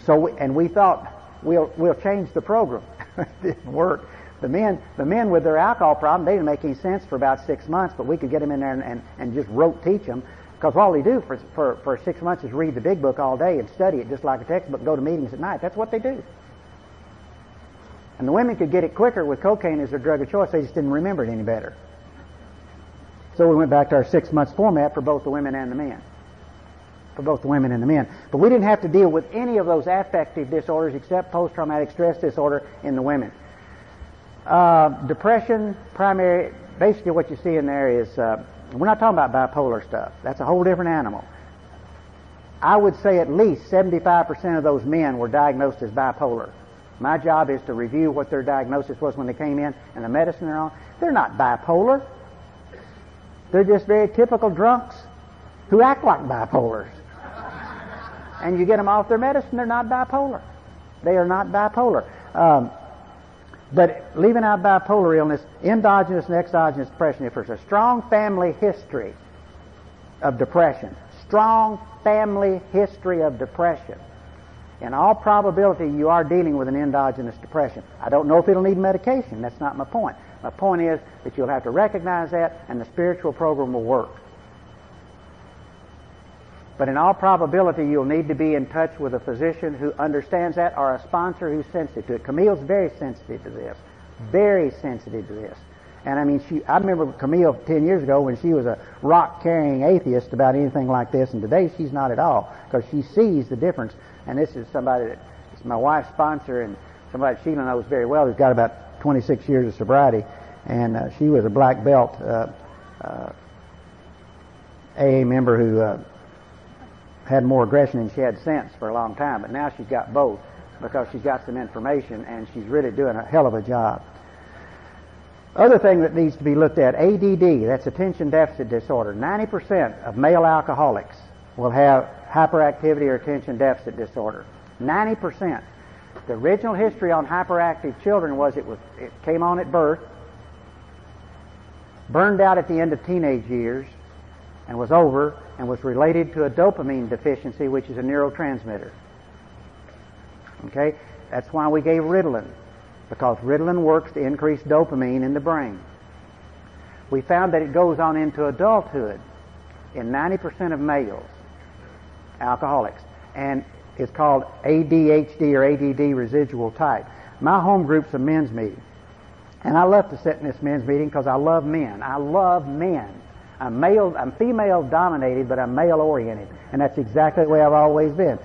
So, we thought we'll change the program. It didn't work. The men with their alcohol problem, they didn't make any sense for about 6 months, but we could get them in there and just rote teach them. Because all they do for 6 months is read the big book all day and study it just like a textbook, go to meetings at night. That's what they do. And the women could get it quicker with cocaine as their drug of choice. They just didn't remember it any better. So we went back to our 6 months format for both the women and the men. For both the women and the men. But we didn't have to deal with any of those affective disorders except post-traumatic stress disorder in the women. Depression, primary, basically what you see in there is, we're not talking about bipolar stuff. That's a whole different animal. I would say at least 75% of those men were diagnosed as bipolar. My job is to review what their diagnosis was when they came in and the medicine they're on. They're not bipolar. They're just very typical drunks who act like bipolars. And you get them off their medicine, they're not bipolar. They are not bipolar. But leaving out bipolar illness, endogenous and exogenous depression, if there's a strong family history of depression, in all probability you are dealing with an endogenous depression. I don't know if it'll need medication. That's not my point. My point is that you'll have to recognize that and the spiritual program will work. But in all probability, you'll need to be in touch with a physician who understands that or a sponsor who's sensitive to it. Camille's very sensitive to this. Very sensitive to this. And I mean, I remember Camille 10 years ago when she was a rock-carrying atheist about anything like this, and today she's not at all, because she sees the difference. And this is somebody that is my wife's sponsor, and somebody Sheila knows very well, who's got about 26 years of sobriety. And she was a black belt AA member who had more aggression than she had sense for a long time. But now she's got both, because she's got some information, and she's really doing a hell of a job. Other thing that needs to be looked at, ADD, that's attention deficit disorder. 90% of male alcoholics will have hyperactivity or attention deficit disorder. 90%. The original history on hyperactive children was it came on at birth, burned out at the end of teenage years, and was over, and was related to a dopamine deficiency, which is a neurotransmitter. Okay? That's why we gave Ritalin, because Ritalin works to increase dopamine in the brain. We found that it goes on into adulthood in 90% of males, alcoholics, and it's called ADHD or ADD residual type. My home group's a men's meeting, and I love to sit in this men's meeting because I love men. I love men. I'm female dominated, but I'm male oriented, and that's exactly the way I've always been.